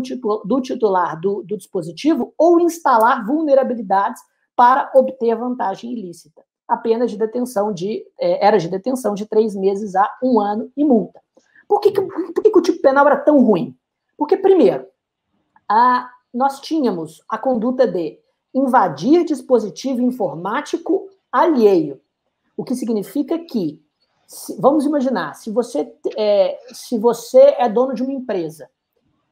titular do dispositivo ou instalar vulnerabilidades para obter vantagem ilícita. A pena de detenção era de detenção de 3 meses a 1 ano e multa. Por que o tipo penal era tão ruim? Porque, primeiro, nós tínhamos a conduta de invadir dispositivo informático alheio, o que significa que, vamos imaginar, se você é dono de uma empresa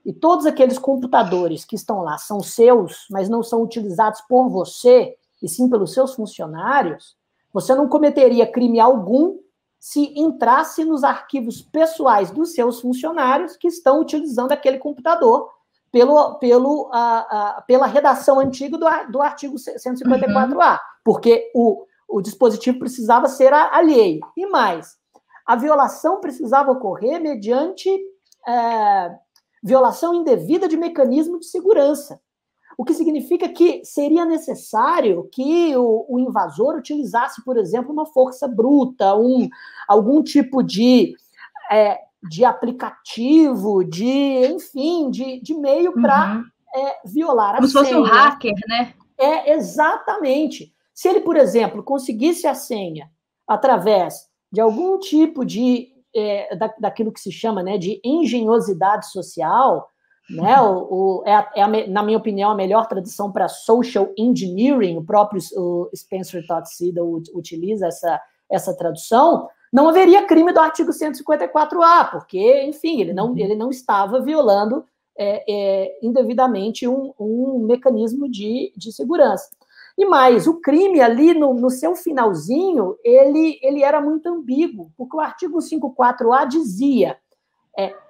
e todos aqueles computadores que estão lá são seus, mas não são utilizados por você, e sim pelos seus funcionários, você não cometeria crime algum se entrasse nos arquivos pessoais dos seus funcionários que estão utilizando aquele computador pela redação antiga do artigo 154A, porque o dispositivo precisava ser alheio. E mais, a violação precisava ocorrer mediante violação indevida de mecanismo de segurança. O que significa que seria necessário que o invasor utilizasse, por exemplo, uma força bruta, algum tipo de aplicativo, enfim, de meio para violar a senha. Como se fosse um hacker, né? Exatamente. Se ele, por exemplo, conseguisse a senha através de algum tipo daquilo que se chama, né, de engenhosidade social, né, na minha opinião, a melhor tradução para social engineering, o próprio Spencer Todd Siddle utiliza essa tradução, não haveria crime do artigo 154A, porque, enfim, ele não estava violando indevidamente um mecanismo de segurança. E mais, o crime ali, no seu finalzinho, ele era muito ambíguo, porque o artigo 154A dizia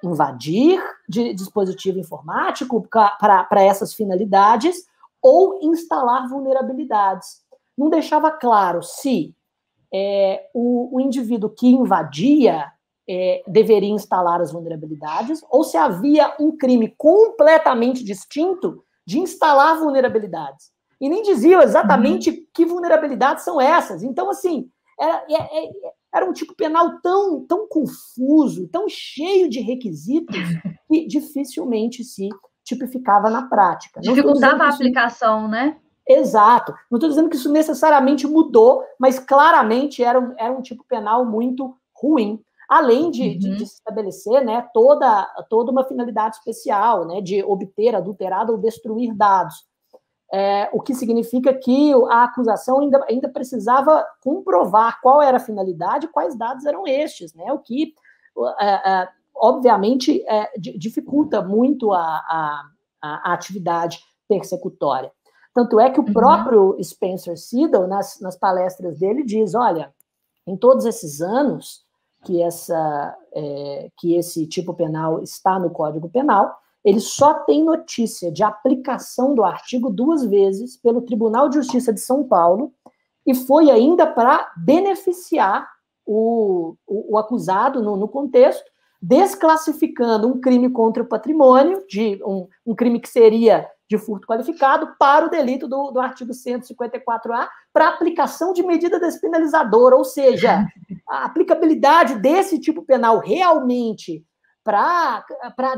invadir de dispositivo informático para essas finalidades ou instalar vulnerabilidades. Não deixava claro se o indivíduo que invadia deveria instalar as vulnerabilidades ou se havia um crime completamente distinto de instalar vulnerabilidades. E nem dizia exatamente que vulnerabilidades são essas. Então, assim, era um tipo penal tão confuso, tão cheio de requisitos, que dificilmente se tipificava na prática. Dificultava a aplicação, né? Exato. Não estou dizendo que isso necessariamente mudou, mas claramente era um tipo penal muito ruim. Além de se estabelecer, né, toda uma finalidade especial, né, de obter, adulterado ou destruir dados. O que significa que a acusação ainda precisava comprovar qual era a finalidade e quais dados eram estes, né? O que, obviamente, dificulta muito a atividade persecutória. Tanto é que o próprio Spencer Siddle, nas palestras dele, diz, olha, em todos esses anos que esse tipo penal está no Código Penal, ele só tem notícia de aplicação do artigo 2 vezes pelo Tribunal de Justiça de São Paulo, e foi ainda para beneficiar o acusado no contexto, desclassificando um crime contra o patrimônio, um crime que seria de furto qualificado, para o delito do artigo 154A, para aplicação de medida despenalizadora, ou seja, a aplicabilidade desse tipo penal realmente para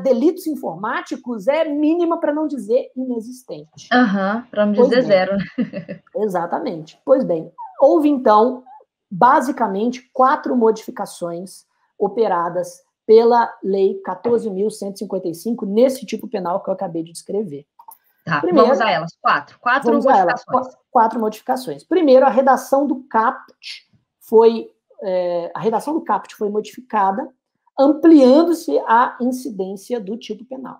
delitos informáticos é mínima, para não dizer inexistente. Para não dizer zero. Exatamente. Pois bem, houve, então, basicamente, 4 modificações operadas pela Lei 14.155, nesse tipo penal que eu acabei de descrever. Primeiro, vamos a elas. 4 modificações. 4 modificações. Primeiro, a redação do caput foi modificada, ampliando-se a incidência do tipo penal.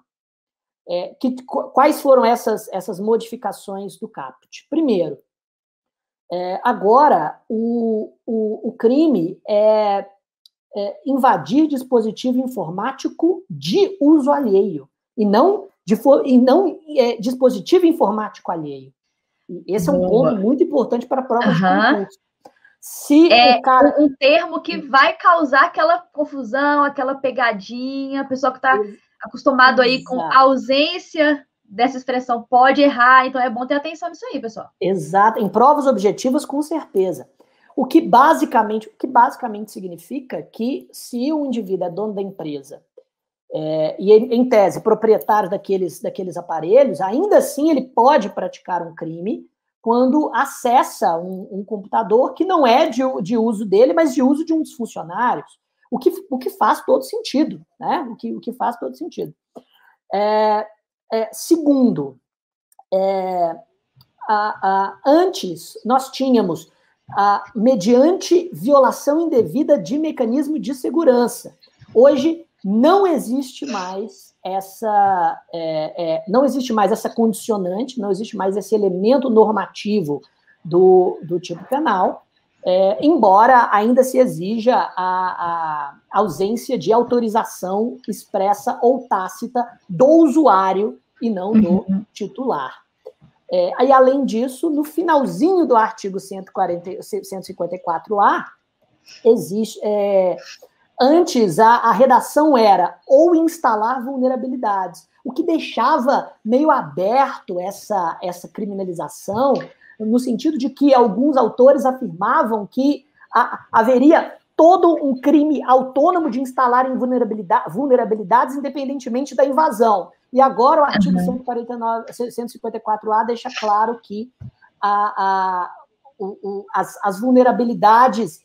Quais foram essas modificações do caput? Primeiro, agora o crime é invadir dispositivo informático de uso alheio, e não dispositivo informático alheio. Esse é um ponto muito importante para a prova de concurso. Um termo que vai causar aquela confusão, aquela pegadinha, a pessoa que está acostumado aí com a ausência dessa expressão pode errar, então é bom ter atenção nisso aí, pessoal. Exato, em provas objetivas, com certeza. O que basicamente significa que se o indivíduo é dono da empresa e, em tese, proprietário daqueles aparelhos, ainda assim ele pode praticar um crime quando acessa um computador que não é de uso dele, mas de uso de um dos funcionários, o que faz todo sentido, né? O que faz todo sentido. Segundo, antes nós tínhamos mediante violação indevida de mecanismo de segurança. Hoje não existe mais essa condicionante, não existe mais esse elemento normativo do tipo penal, embora ainda se exija a ausência de autorização expressa ou tácita do usuário e não do titular. Aí, além disso, no finalzinho do artigo 154A, existe... Antes, a redação era ou instalar vulnerabilidades, o que deixava meio aberto essa criminalização, no sentido de que alguns autores afirmavam que haveria todo um crime autônomo de instalar em vulnerabilidades independentemente da invasão. E agora o artigo 154A deixa claro que as vulnerabilidades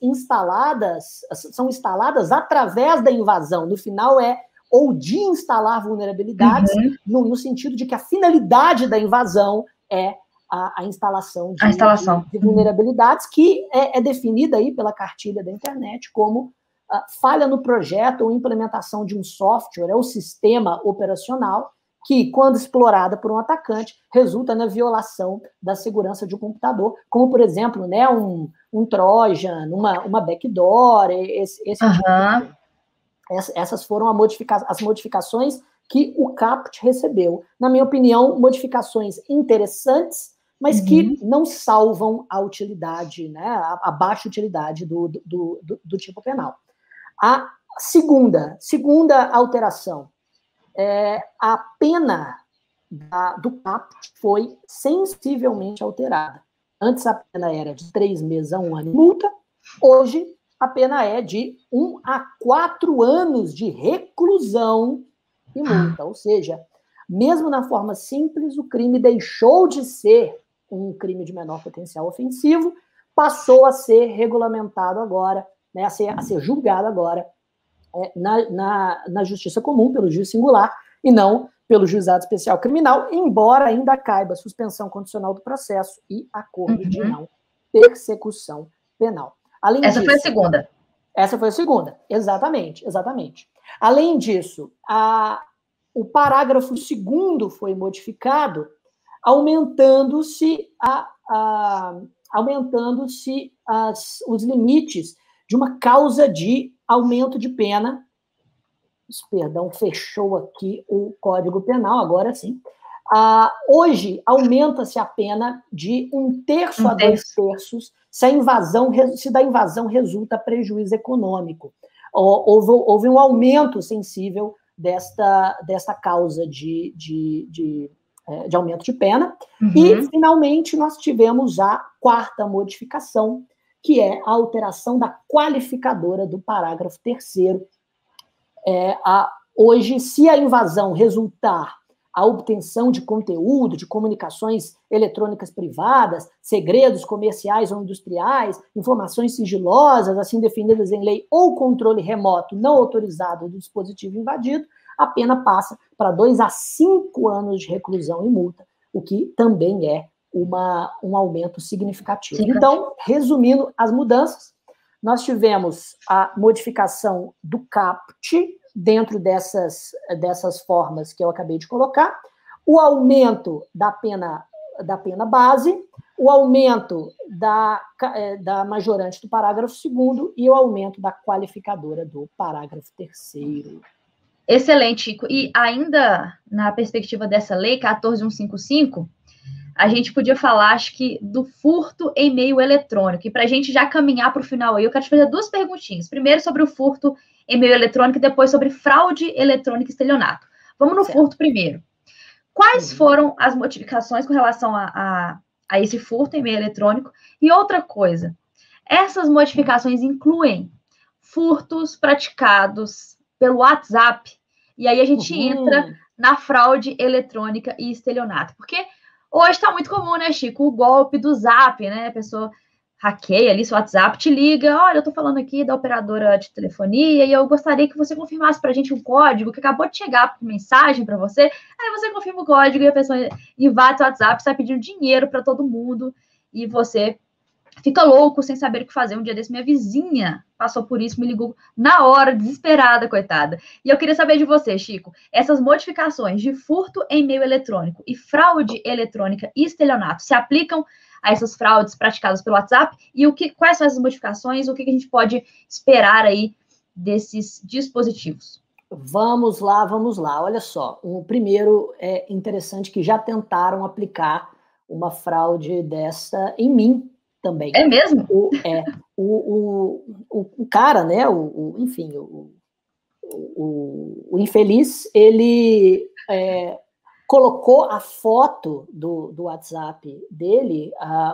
são instaladas através da invasão. No final ou de instalar vulnerabilidades, no sentido de que a finalidade da invasão é a instalação de vulnerabilidades, que é definida aí pela cartilha da internet como falha no projeto ou implementação de um software ou sistema operacional que, quando explorada por um atacante, resulta na violação da segurança de um computador, como, por exemplo, né, um Trojan, uma backdoor, esse tipo de coisa. Essas foram as modificações que o Caput recebeu. Na minha opinião, modificações interessantes, mas que não salvam a utilidade, né, a baixa utilidade do tipo penal. A segunda alteração, a pena do Caput foi sensivelmente alterada. Antes a pena era de 3 meses a 1 ano de multa, hoje a pena é de 1 a 4 anos de reclusão e multa. Ou seja, mesmo na forma simples, o crime deixou de ser um crime de menor potencial ofensivo, passou a ser regulamentado agora, né, a ser julgado agora na justiça comum, pelo juiz singular, e não pelo juizado especial criminal, embora ainda caiba suspensão condicional do processo e acordo de não persecução penal. Além disso, foi a segunda. Essa foi a segunda, exatamente. Além disso, o parágrafo 2º foi modificado, aumentando-se os limites de uma causa de aumento de pena. Perdão, fechou aqui o Código Penal, agora sim. Hoje, aumenta-se a pena de 1/3 a 2/3 se da invasão resulta prejuízo econômico. Houve um aumento sensível desta causa de aumento de pena. E, finalmente, nós tivemos a 4ª modificação, que é a alteração da qualificadora do parágrafo 3º. Hoje, se a invasão resultar a obtenção de conteúdo, de comunicações eletrônicas privadas, segredos comerciais ou industriais, informações sigilosas, assim definidas em lei, ou controle remoto não autorizado do dispositivo invadido, a pena passa para 2 a 5 anos de reclusão e multa, o que também é um aumento significativo. Então, resumindo as mudanças, nós tivemos a modificação do Caput, dentro dessas formas que eu acabei de colocar, o aumento da pena base, o aumento da majorante do parágrafo 2º e o aumento da qualificadora do parágrafo 3º. Excelente, Chico. E ainda na perspectiva dessa lei, 14.155, a gente podia falar, acho que, do furto em meio eletrônico. E para a gente já caminhar para o final aí, eu quero te fazer 2 perguntinhas. Primeiro sobre o furto em meio eletrônico e depois sobre fraude eletrônica e estelionato. Vamos no furto primeiro. Quais foram as modificações com relação a esse furto em meio eletrônico? E outra coisa, essas modificações incluem furtos praticados pelo WhatsApp? E aí a gente entra na fraude eletrônica e estelionato. Porque hoje está muito comum, né, Chico? O golpe do Zap, né? A pessoa hackeia ali seu WhatsApp, te liga, olha, eu estou falando aqui da operadora de telefonia e eu gostaria que você confirmasse para a gente um código que acabou de chegar por mensagem para você. Aí você confirma o código e a pessoa invade o WhatsApp, está pedindo dinheiro para todo mundo e você fica louco sem saber o que fazer. Um dia desse, minha vizinha passou por isso, me ligou na hora, desesperada, coitada. E eu queria saber de você, Chico, essas modificações de furto em meio eletrônico e fraude eletrônica e estelionato se aplicam a essas fraudes praticadas pelo WhatsApp? E quais são essas modificações? O que a gente pode esperar aí desses dispositivos? Vamos lá. Olha só, o primeiro é interessante que já tentaram aplicar uma fraude dessa em mim também. É mesmo? O cara, né, enfim, o infeliz, ele colocou a foto do WhatsApp dele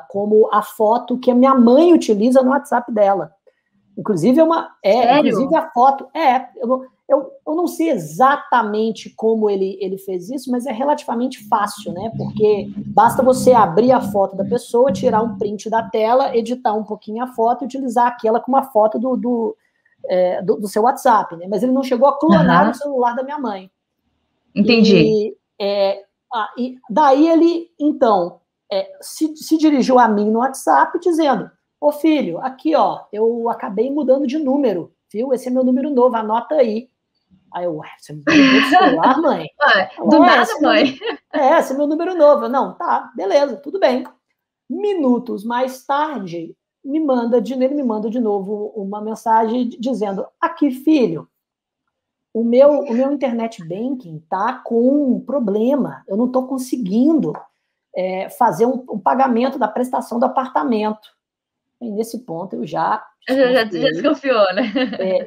como a foto que a minha mãe utiliza no WhatsApp dela. Inclusive, inclusive a foto. Eu não sei exatamente como ele fez isso, mas é relativamente fácil, né? Porque basta você abrir a foto da pessoa, tirar um print da tela, editar um pouquinho a foto e utilizar aquela como uma foto do seu WhatsApp, né? Mas ele não chegou a clonar o celular da minha mãe. Entendi. E daí ele, então, se dirigiu a mim no WhatsApp dizendo: ô filho, aqui, ó, eu acabei mudando de número, viu? Esse é meu número novo, anota aí. Aí eu, você me mudou de celular, mãe? Do nada, mãe. Esse é meu número novo. Não, tá, beleza, tudo bem. Minutos mais tarde, ele me manda de novo uma mensagem dizendo: aqui, filho, o meu internet banking tá com um problema, eu não estou conseguindo fazer um pagamento da prestação do apartamento. E nesse ponto eu já desconfiou, né?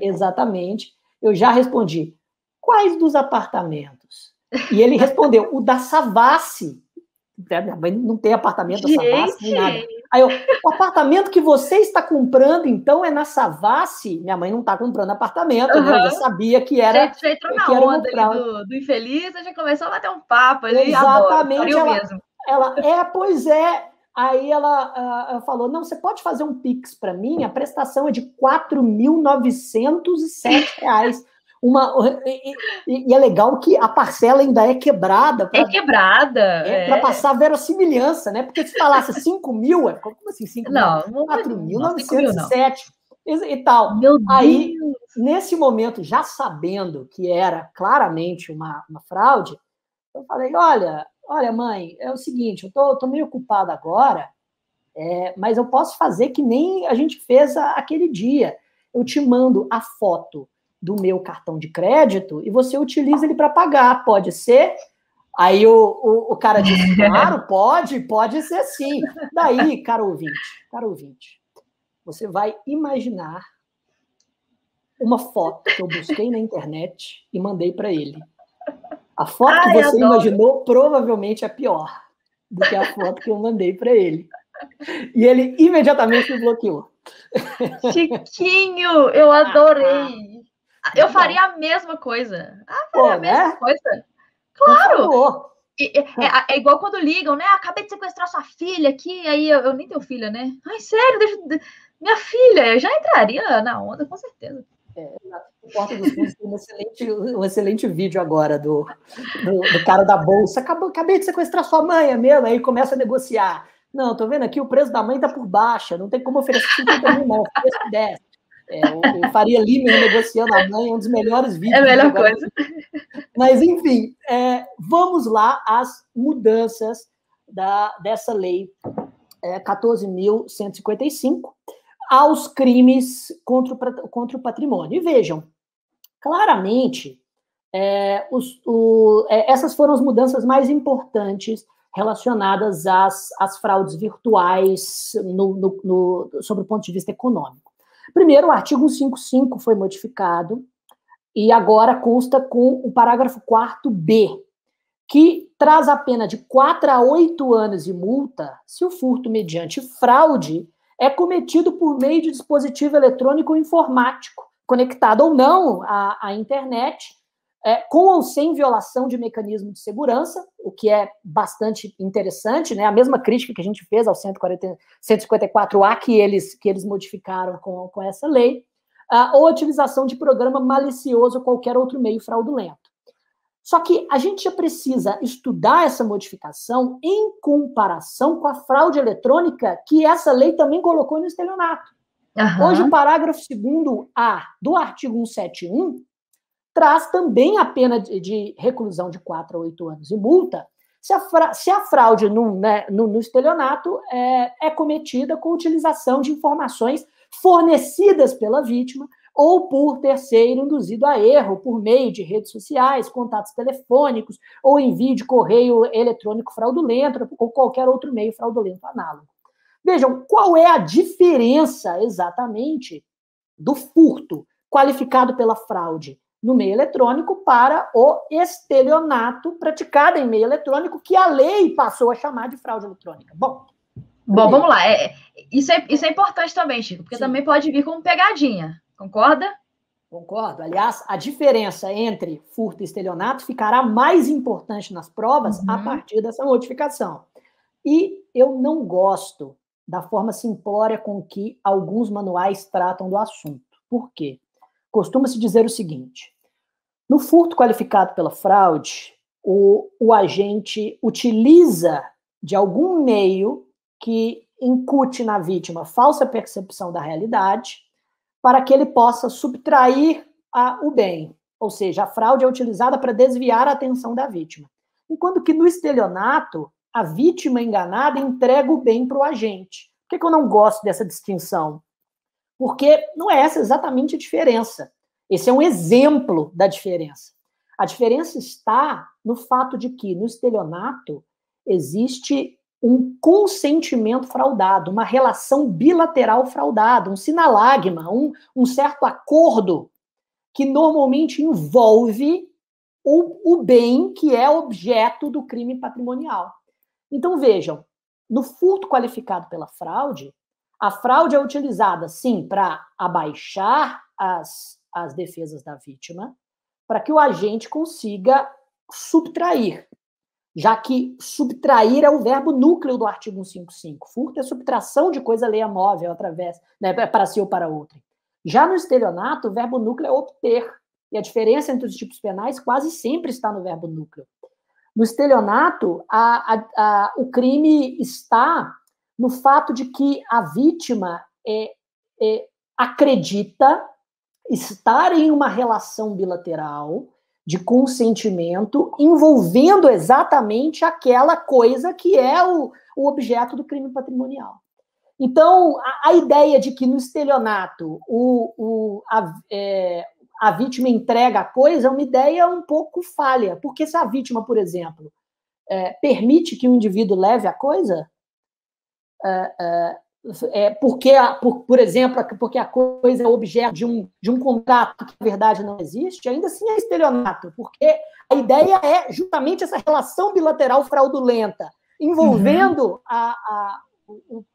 Exatamente. Eu já respondi: quais dos apartamentos? E ele respondeu: o da Savassi. Minha mãe não tem apartamento da Savassi, nem nada. Aí o apartamento que você está comprando, então, é na Savassi? Minha mãe não está comprando apartamento, né? Eu já sabia que era. Já entrou na onda ali do infeliz, já começou a bater um papo ali. Exatamente. Pois é. Aí ela falou: não, você pode fazer um Pix para mim? A prestação é de R$4.907. E é legal que a parcela ainda é quebrada. Para passar verossimilhança, né? Porque se falasse 5 mil, como assim 5 mil? Não, 4.907 e tal. Aí, nesse momento, já sabendo que era claramente uma fraude, eu falei: olha, mãe, é o seguinte, eu tô meio ocupado agora, mas eu posso fazer que nem a gente fez aquele dia. Eu te mando a foto do meu cartão de crédito e você utiliza ele para pagar, pode ser? Aí o cara disse: claro, pode ser sim. Daí, caro ouvinte, você vai imaginar uma foto que eu busquei na internet e mandei para ele. A foto que você imaginou provavelmente é pior do que a foto que eu mandei para ele. E ele imediatamente me bloqueou. Chiquinho, eu adorei. Eu faria a mesma coisa. Mesma coisa. Claro! É igual quando ligam, né? Acabei de sequestrar sua filha aqui, aí eu nem tenho filha, né? Ai, sério, minha filha, eu já entraria na onda, com certeza. No Porta dos Fundos tem um excelente vídeo agora do cara da bolsa. Acabei de sequestrar sua mãe, é mesmo? Aí começa a negociar. Não, tô vendo aqui, o preço da mãe tá por baixa, não tem como oferecer 50 mil, não, ofereço 10. O Faria Lima negociando a mãe é um dos melhores vídeos. É a melhor coisa. Mas, enfim, vamos lá às mudanças dessa lei 14.155 aos crimes contra o patrimônio. E vejam, claramente, essas foram as mudanças mais importantes relacionadas às fraudes virtuais sobre o ponto de vista econômico. Primeiro, o artigo 155 foi modificado e agora consta com o parágrafo 4º, que traz a pena de 4 a 8 anos de multa se o furto mediante fraude é cometido por meio de dispositivo eletrônico ou informático, conectado ou não à internet, com ou sem violação de mecanismo de segurança, o que é bastante interessante, né? A mesma crítica que a gente fez ao 154A que eles modificaram com essa lei, ou a utilização de programa malicioso ou qualquer outro meio fraudulento. Só que a gente já precisa estudar essa modificação em comparação com a fraude eletrônica que essa lei também colocou no estelionato. Hoje, o parágrafo 2º-A do artigo 171 traz também a pena de reclusão de 4 a 8 anos e multa se a fraude no estelionato é cometida com utilização de informações fornecidas pela vítima ou por terceiro induzido a erro por meio de redes sociais, contatos telefônicos, ou envio de correio eletrônico fraudulento, ou qualquer outro meio fraudulento análogo. Vejam, qual é a diferença exatamente do furto qualificado pela fraude no meio eletrônico para o estelionato praticado em meio eletrônico, que a lei passou a chamar de fraude eletrônica? Bom, vamos lá. Isso é importante também, Chico, porque sim, também pode vir como pegadinha. Concorda? Concordo. Aliás, a diferença entre furto e estelionato ficará mais importante nas provas a partir dessa modificação. E eu não gosto da forma simplória com que alguns manuais tratam do assunto. Por quê? Costuma-se dizer o seguinte: no furto qualificado pela fraude, o agente utiliza de algum meio que incute na vítima falsa percepção da realidade para que ele possa subtrair o bem. Ou seja, a fraude é utilizada para desviar a atenção da vítima. Enquanto que no estelionato, a vítima enganada entrega o bem para o agente. Por que eu não gosto dessa distinção? Porque não é essa exatamente a diferença. Esse é um exemplo da diferença. A diferença está no fato de que no estelionato existe um consentimento fraudado, uma relação bilateral fraudada, um sinalagma, um certo acordo que normalmente envolve o bem que é objeto do crime patrimonial. Então, vejam, no furto qualificado pela fraude, a fraude é utilizada, sim, para abaixar as defesas da vítima, para que o agente consiga subtrair, já que subtrair é o verbo núcleo do artigo 155. Furto é subtração de coisa alheia móvel através, né, para si ou para outrem. Já no estelionato, o verbo núcleo é obter, e a diferença entre os tipos penais quase sempre está no verbo núcleo. No estelionato, o crime está no fato de que a vítima acredita estar em uma relação bilateral de consentimento envolvendo exatamente aquela coisa que é o objeto do crime patrimonial. Então, a ideia de que no estelionato a vítima entrega a coisa é uma ideia um pouco falha, porque se a vítima, por exemplo, permite que o indivíduo leve a coisa, por exemplo, porque a coisa é objeto de um contrato que, na verdade, não existe, ainda assim é estelionato, porque a ideia é justamente essa relação bilateral fraudulenta, envolvendo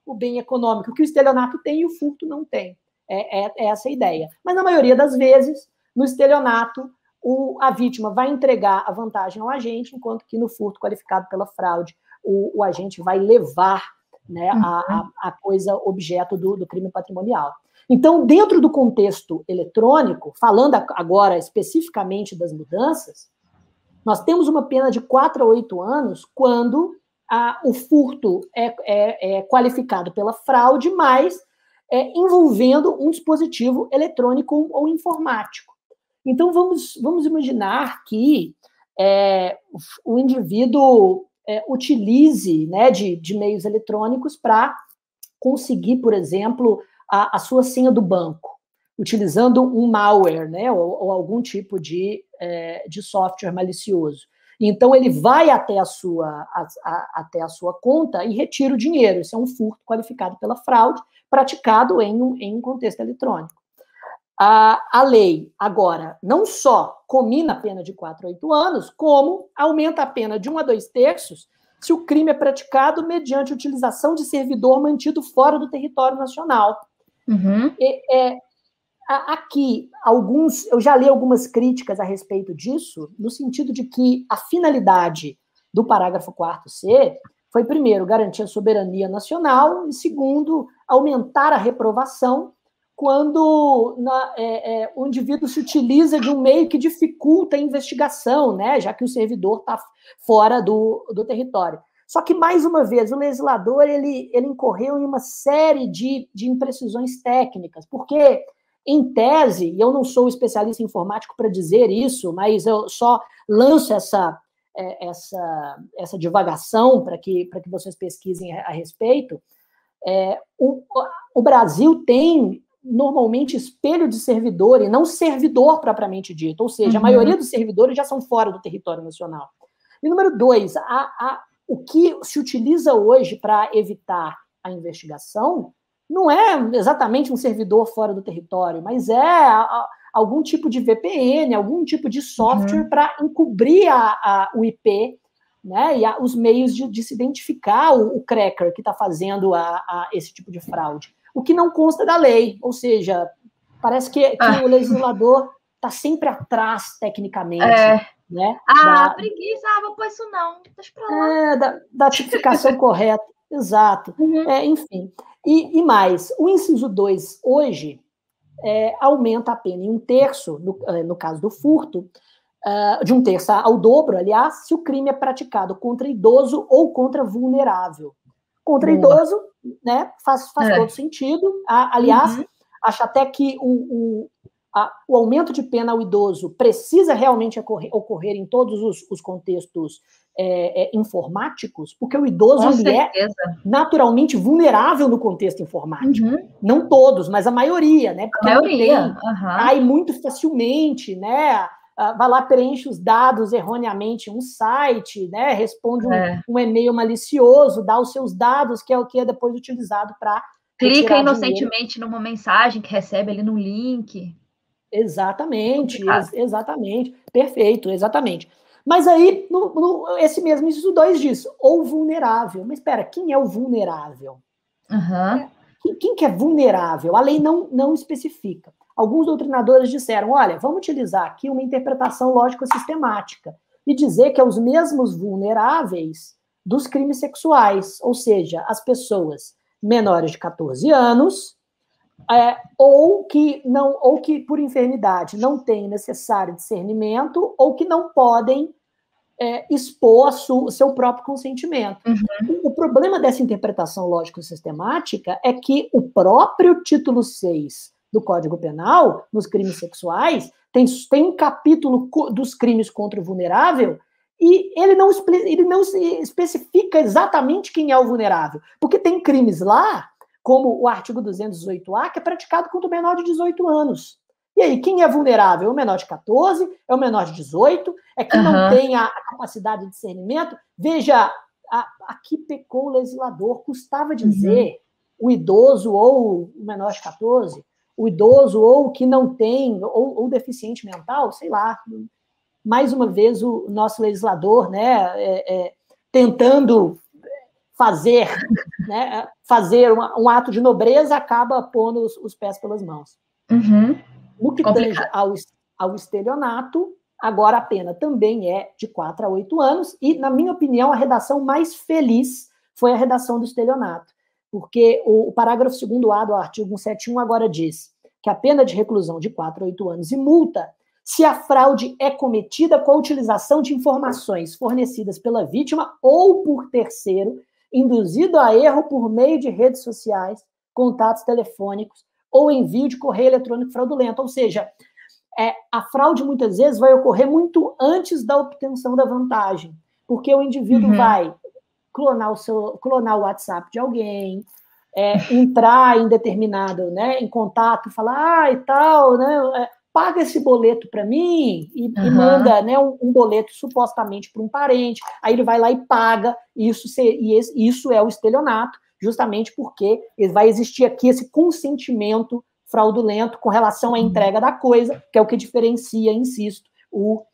o bem econômico, que o estelionato tem e o furto não tem. É essa a ideia. Mas, na maioria das vezes, no estelionato, a vítima vai entregar a vantagem ao agente, enquanto que no furto qualificado pela fraude, o agente vai levar, né, a coisa objeto do crime patrimonial. Então, dentro do contexto eletrônico, falando agora especificamente das mudanças, nós temos uma pena de 4 a 8 anos quando o furto é qualificado pela fraude, mas envolvendo um dispositivo eletrônico ou informático. Então, vamos imaginar que o indivíduo utilize, né, de meios eletrônicos para conseguir, por exemplo, a sua senha do banco, utilizando um malware, né, ou algum tipo de software malicioso. Então, ele vai até a sua conta e retira o dinheiro. Isso é um furto qualificado pela fraude, praticado em um contexto eletrônico. A lei, agora, não só comina a pena de 4 a 8 anos, como aumenta a pena de 1 a 2 terços se o crime é praticado mediante utilização de servidor mantido fora do território nacional. Aqui, eu já li algumas críticas a respeito disso, no sentido de que a finalidade do parágrafo 4º foi, primeiro, garantir a soberania nacional e, segundo, aumentar a reprovação quando o indivíduo se utiliza de um meio que dificulta a investigação, né, já que o servidor está fora do território. Só que, mais uma vez, o legislador ele incorreu em uma série de imprecisões técnicas, porque, em tese, e eu não sou especialista em informático para dizer isso, mas eu só lanço essa divagação para que vocês pesquisem a respeito, o Brasil tem normalmente espelho de servidor e não servidor propriamente dito, ou seja, a maioria dos servidores já são fora do território nacional. E número 2, o que se utiliza hoje para evitar a investigação não é exatamente um servidor fora do território, mas é algum tipo de VPN, algum tipo de software para encobrir o IP, né, e os meios de se identificar o cracker que está fazendo esse tipo de fraude. O que não consta da lei, ou seja, parece que o legislador está sempre atrás, tecnicamente. Né, preguiça, vou pôr isso não, deixa pra lá. Da tipificação correta, exato. Enfim, e mais, o inciso 2, hoje, aumenta a pena em 1/3, no caso do furto, de 1/3 ao dobro, aliás, se o crime é praticado contra idoso ou contra vulnerável. Contra idoso, né, faz todo sentido. Aliás, acho até que o aumento de pena ao idoso precisa realmente ocorrer em todos os contextos informáticos, porque o idoso ele é naturalmente vulnerável no contexto informático. Não todos, mas a maioria, né? Porque não tem, cai muito facilmente, né? Vai lá, preenche os dados erroneamente em um site, né? Responde um e-mail malicioso, dá os seus dados, que é o que é depois utilizado para clica inocentemente numa mensagem que recebe ali no link. Exatamente, exatamente. Perfeito, exatamente. Mas aí, esse mesmo inciso 2 diz, ou vulnerável. Mas espera, quem é o vulnerável? Quem que é vulnerável? A lei não especifica. Alguns doutrinadores disseram, olha, vamos utilizar aqui uma interpretação lógico-sistemática e dizer que é os mesmos vulneráveis dos crimes sexuais, ou seja, as pessoas menores de 14 anos, ou que por enfermidade não têm necessário discernimento, ou que não podem expor o seu próprio consentimento. O problema dessa interpretação lógico-sistemática é que o próprio título 6 do Código Penal, nos crimes sexuais, tem um capítulo dos crimes contra o vulnerável e ele não especifica exatamente quem é o vulnerável, porque tem crimes lá, como o artigo 218A, que é praticado contra o menor de 18 anos. E aí, quem é vulnerável? É o menor de 14? É o menor de 18? É quem não tem a capacidade de discernimento? Veja, aqui pecou o legislador, custava dizer o idoso ou o menor de 14, o idoso ou o que não tem, ou deficiente mental, sei lá. Mais uma vez, o nosso legislador, né, tentando fazer um ato de nobreza, acaba pondo os pés pelas mãos. No que tange ao estelionato, agora a pena também é de 4 a 8 anos, e, na minha opinião, a redação mais feliz foi a redação do estelionato, porque o parágrafo 2º-A do artigo 171 agora diz que a pena de reclusão de 4 a 8 anos e multa se a fraude é cometida com a utilização de informações fornecidas pela vítima ou por terceiro, induzido a erro por meio de redes sociais, contatos telefônicos ou envio de correio eletrônico fraudulento. Ou seja, a fraude muitas vezes vai ocorrer muito antes da obtenção da vantagem, porque o indivíduo vai clonar o WhatsApp de alguém, entrar em determinado, né, em contato, falar, e tal, né, paga esse boleto para mim, e manda, né, um boleto supostamente para um parente, aí ele vai lá e paga, isso é o estelionato, justamente porque vai existir aqui esse consentimento fraudulento com relação à entrega da coisa, que é o que diferencia, insisto, o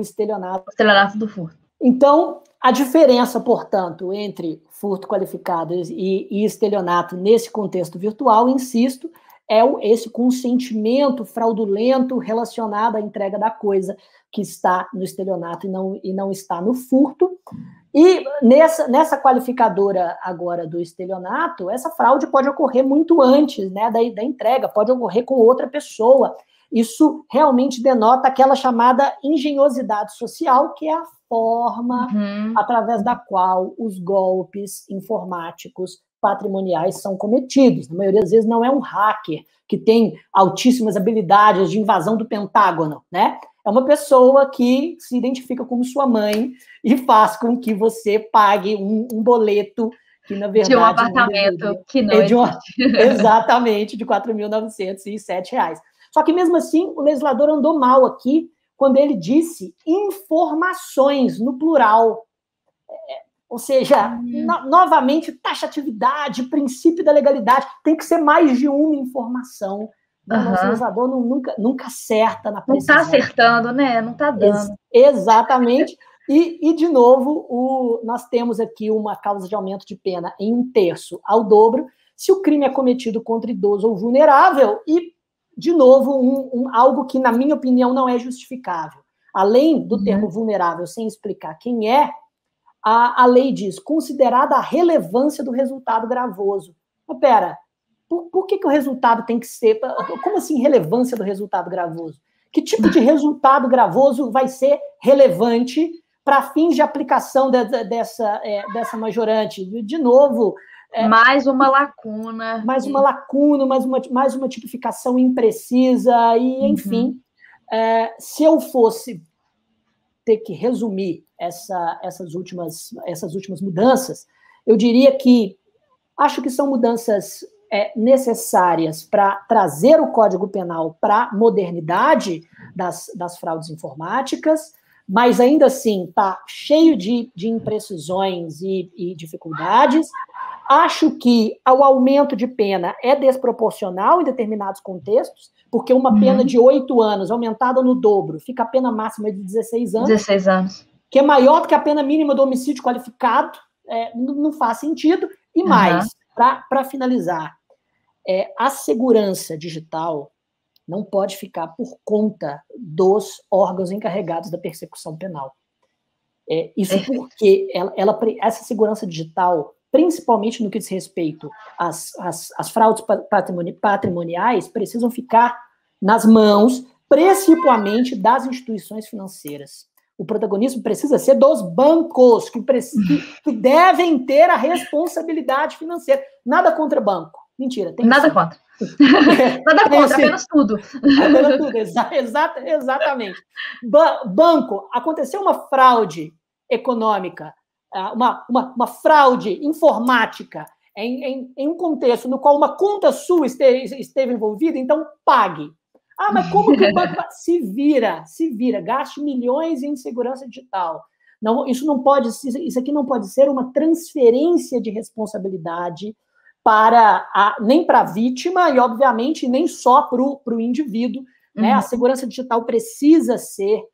estelionato. O estelionato do furto. Então, a diferença, portanto, entre furto qualificado e estelionato nesse contexto virtual, insisto, é esse consentimento fraudulento relacionado à entrega da coisa que está no estelionato e não está no furto. E nessa qualificadora agora do estelionato, essa fraude pode ocorrer muito antes, né, da entrega, pode ocorrer com outra pessoa. Isso realmente denota aquela chamada engenhosidade social, que é a forma através da qual os golpes informáticos patrimoniais são cometidos. Na maioria das vezes não é um hacker que tem altíssimas habilidades de invasão do Pentágono, né? É uma pessoa que se identifica como sua mãe e faz com que você pague um boleto que na verdade... De um apartamento que não existe. Exatamente, de R$ 4.907. Só que, mesmo assim, o legislador andou mal aqui quando ele disse informações, no plural. Ou seja, novamente, taxatividade, princípio da legalidade, tem que ser mais de uma informação. O nosso legislador nunca acerta na precisão. Não está acertando, né? Não está dando. Exatamente. E, de novo, nós temos aqui uma causa de aumento de pena em 1/3 ao dobro, se o crime é cometido contra idoso ou vulnerável, e, de novo, algo que, na minha opinião, não é justificável. Além do termo vulnerável, sem explicar quem é, a lei diz, considerada a relevância do resultado gravoso. Mas, pera, por que o resultado tem que ser... Como assim relevância do resultado gravoso? Que tipo de resultado gravoso vai ser relevante para fins de aplicação dessa majorante? De novo... mais uma lacuna. Mais uma tipificação imprecisa, e, enfim, se eu fosse ter que resumir essas últimas mudanças, eu diria que acho que são mudanças necessárias para trazer o Código Penal para a modernidade das fraudes informáticas, mas ainda assim está cheio de imprecisões e dificuldades. Acho que o aumento de pena é desproporcional em determinados contextos, porque uma pena de 8 anos aumentada no dobro, fica a pena máxima de 16 anos. 16 anos. Que é maior do que a pena mínima do homicídio qualificado, não faz sentido. E mais, para finalizar, a segurança digital não pode ficar por conta dos órgãos encarregados da persecução penal. Isso porque essa segurança digital, principalmente no que diz respeito às fraudes patrimoniais, precisam ficar nas mãos, principalmente das instituições financeiras. O protagonismo precisa ser dos bancos, que devem ter a responsabilidade financeira. Nada contra banco. Mentira. Nada contra. Nada contra, apenas tudo. Apenas tudo, exatamente. Banco, aconteceu uma fraude econômica, uma fraude informática em um contexto no qual uma conta sua esteve envolvida, então pague. Mas como que o banco se vira, gaste milhões em segurança digital? Não, isso aqui não pode ser uma transferência de responsabilidade nem para a vítima e, obviamente, nem só para o indivíduo. Né? A segurança digital precisa ser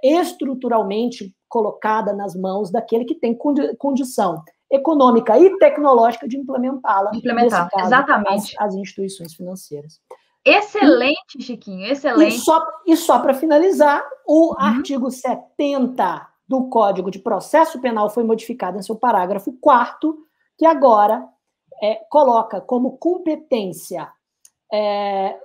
estruturalmente colocada nas mãos daquele que tem condição econômica e tecnológica de implementá-la, nesse caso, exatamente, as instituições financeiras. Excelente, Chiquinho, excelente. E só para finalizar, o artigo 70 do Código de Processo Penal foi modificado em seu parágrafo 4º, que agora coloca como competência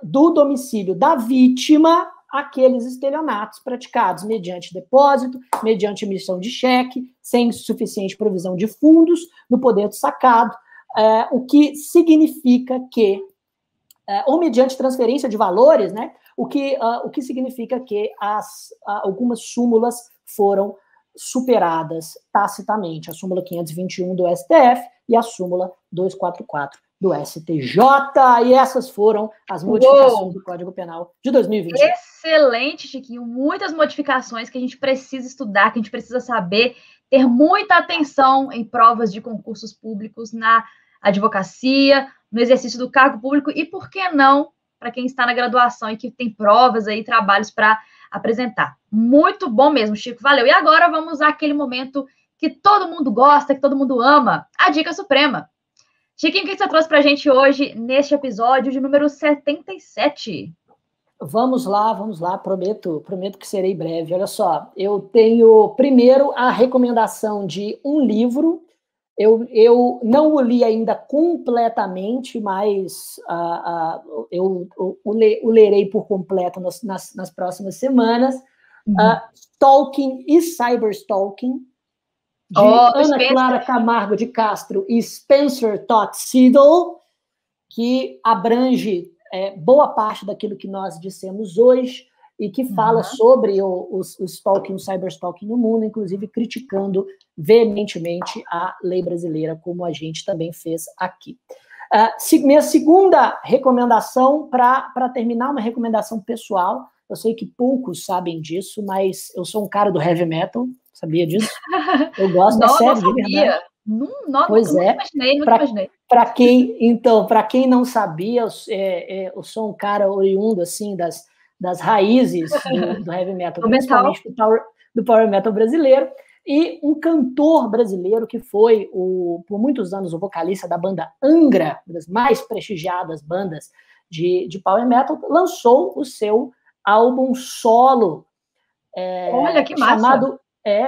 do domicílio da vítima aqueles estelionatos praticados mediante depósito, mediante emissão de cheque, sem suficiente provisão de fundos no poder do sacado, o que significa que ou mediante transferência de valores, né? O que significa que algumas súmulas foram superadas tacitamente, a súmula 521 do STF e a súmula 244 do STJ, e essas foram as modificações do Código Penal de 2021. Excelente, Chiquinho, muitas modificações que a gente precisa estudar, que a gente precisa saber, ter muita atenção em provas de concursos públicos, na advocacia, no exercício do cargo público, e por que não, para quem está na graduação e que tem provas aí, trabalhos para apresentar. Muito bom mesmo, Chico, valeu. E agora vamos àquele momento que todo mundo gosta, que todo mundo ama, a Dica Suprema. Chiquinho, o que você trouxe para a gente hoje, neste episódio de número 77? Vamos lá, prometo que serei breve. Olha só, eu tenho primeiro a recomendação de um livro. Eu não o li ainda completamente, mas eu o lerei por completo nas próximas semanas. Stalking e Cyberstalking, de Ana Clara Camargo de Castro e Spencer Todd Siddall, que abrange boa parte daquilo que nós dissemos hoje, e que fala sobre o stalking, o cyberstalking no mundo, inclusive criticando veementemente a lei brasileira, como a gente também fez aqui. Minha segunda recomendação, para terminar, uma recomendação pessoal. Eu sei que poucos sabem disso, mas eu sou um cara do heavy metal, sabia disso? Eu gosto, é sério, de verdade. Pois é. Nunca imaginei. Para quem não sabia, eu sou um cara oriundo assim das raízes do heavy metal, principalmente do power metal brasileiro, e um cantor brasileiro que foi, por muitos anos, o vocalista da banda Angra, uma das mais prestigiadas bandas de power metal, lançou o seu álbum solo, Olha, que massa.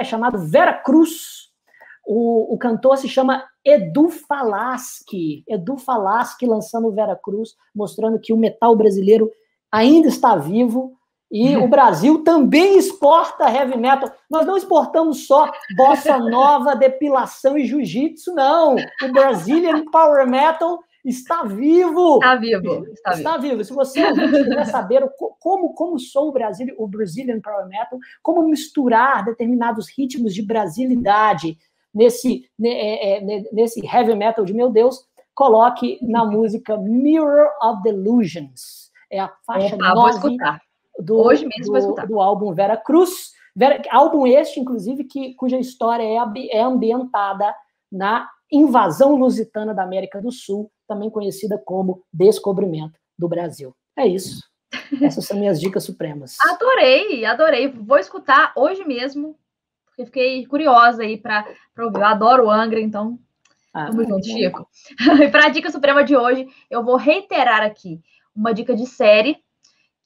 chamado Vera Cruz. O cantor se chama Edu Falaschi, lançando Vera Cruz, mostrando que o metal brasileiro ainda está vivo, e o Brasil também exporta heavy metal. Nós não exportamos só bossa nova, depilação e jiu-jitsu, não. O Brazilian Power Metal está vivo. Está vivo. Se você quiser saber como sou o Brazilian Power Metal, como misturar determinados ritmos de brasilidade nesse heavy metal de meu Deus, coloque na música Mirror of Delusions. É a faixa 9 do álbum Vera Cruz. Álbum este, inclusive, cuja história é ambientada na invasão lusitana da América do Sul, também conhecida como Descobrimento do Brasil. É isso. Essas são minhas dicas supremas. Adorei. Vou escutar hoje mesmo, porque fiquei curiosa aí para ouvir. Eu adoro o Angra, então tamo junto, Chico. E para a dica suprema de hoje, eu vou reiterar aqui uma dica de série,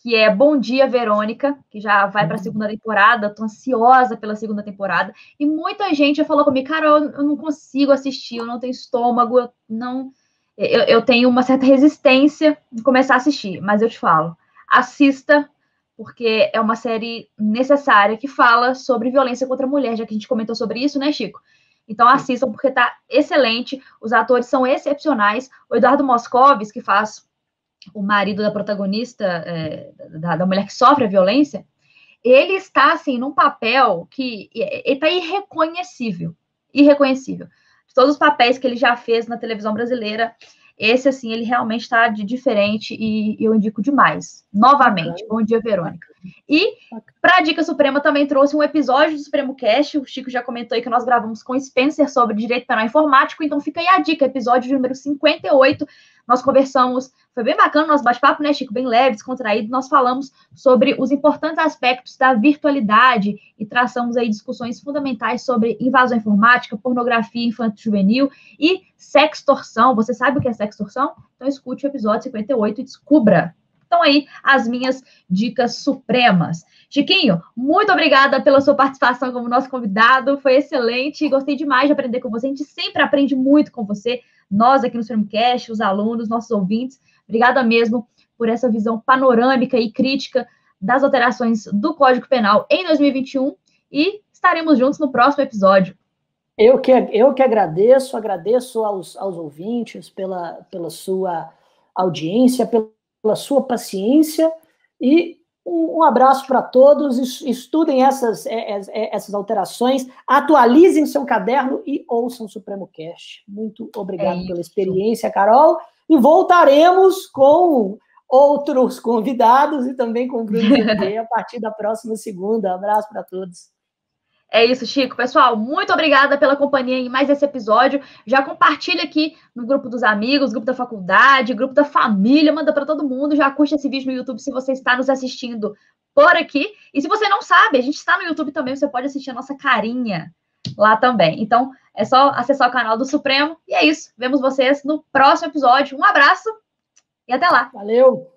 que é Bom Dia, Verônica, que já vai para a segunda temporada. Tô ansiosa pela segunda temporada. E muita gente já falou comigo, cara, eu não consigo assistir, eu não tenho estômago, eu tenho uma certa resistência em começar a assistir. Mas eu te falo, assista, porque é uma série necessária que fala sobre violência contra a mulher, já que a gente comentou sobre isso, né, Chico? Então assistam, porque tá excelente, os atores são excepcionais. O Eduardo Moscovis, que faz o marido da protagonista, da mulher que sofre a violência, ele está, assim, num papel que está irreconhecível. De todos os papéis que ele já fez na televisão brasileira, esse, assim, ele realmente está de diferente e eu indico demais. Novamente, Bom Dia, Verônica. E, para a Dica Suprema, também trouxe um episódio do Supremo Cast. O Chico já comentou aí que nós gravamos com o Spencer sobre direito penal informático, então fica aí a dica, episódio número 58. Nós conversamos, foi bem bacana o nosso bate-papo, né, Chico? Bem leve, descontraído. Nós falamos sobre os importantes aspectos da virtualidade e traçamos aí discussões fundamentais sobre invasão informática, pornografia infanto-juvenil e sextorção. Você sabe o que é sextorção? Então escute o episódio 58 e descubra. Então aí, as minhas dicas supremas. Chiquinho, muito obrigada pela sua participação como nosso convidado. Foi excelente, gostei demais de aprender com você. A gente sempre aprende muito com você. Nós aqui no Supremocast, os alunos, nossos ouvintes, obrigada mesmo por essa visão panorâmica e crítica das alterações do Código Penal em 2021 e estaremos juntos no próximo episódio. Eu que agradeço aos ouvintes pela sua audiência, pela sua paciência e um abraço para todos. Estudem essas alterações, atualizem seu caderno e ouçam o Supremo Cast. Muito obrigado pela experiência, Carol, e voltaremos com outros convidados e também com o Bruno Bebê a partir da próxima segunda. Abraço para todos. É isso, Chico. Pessoal, muito obrigada pela companhia em mais esse episódio. Já compartilha aqui no grupo dos amigos, grupo da faculdade, grupo da família, manda para todo mundo. Já curte esse vídeo no YouTube se você está nos assistindo por aqui. E se você não sabe, a gente está no YouTube também, você pode assistir a nossa carinha lá também. Então, é só acessar o canal do Supremo. E é isso. Vemos vocês no próximo episódio. Um abraço e até lá. Valeu!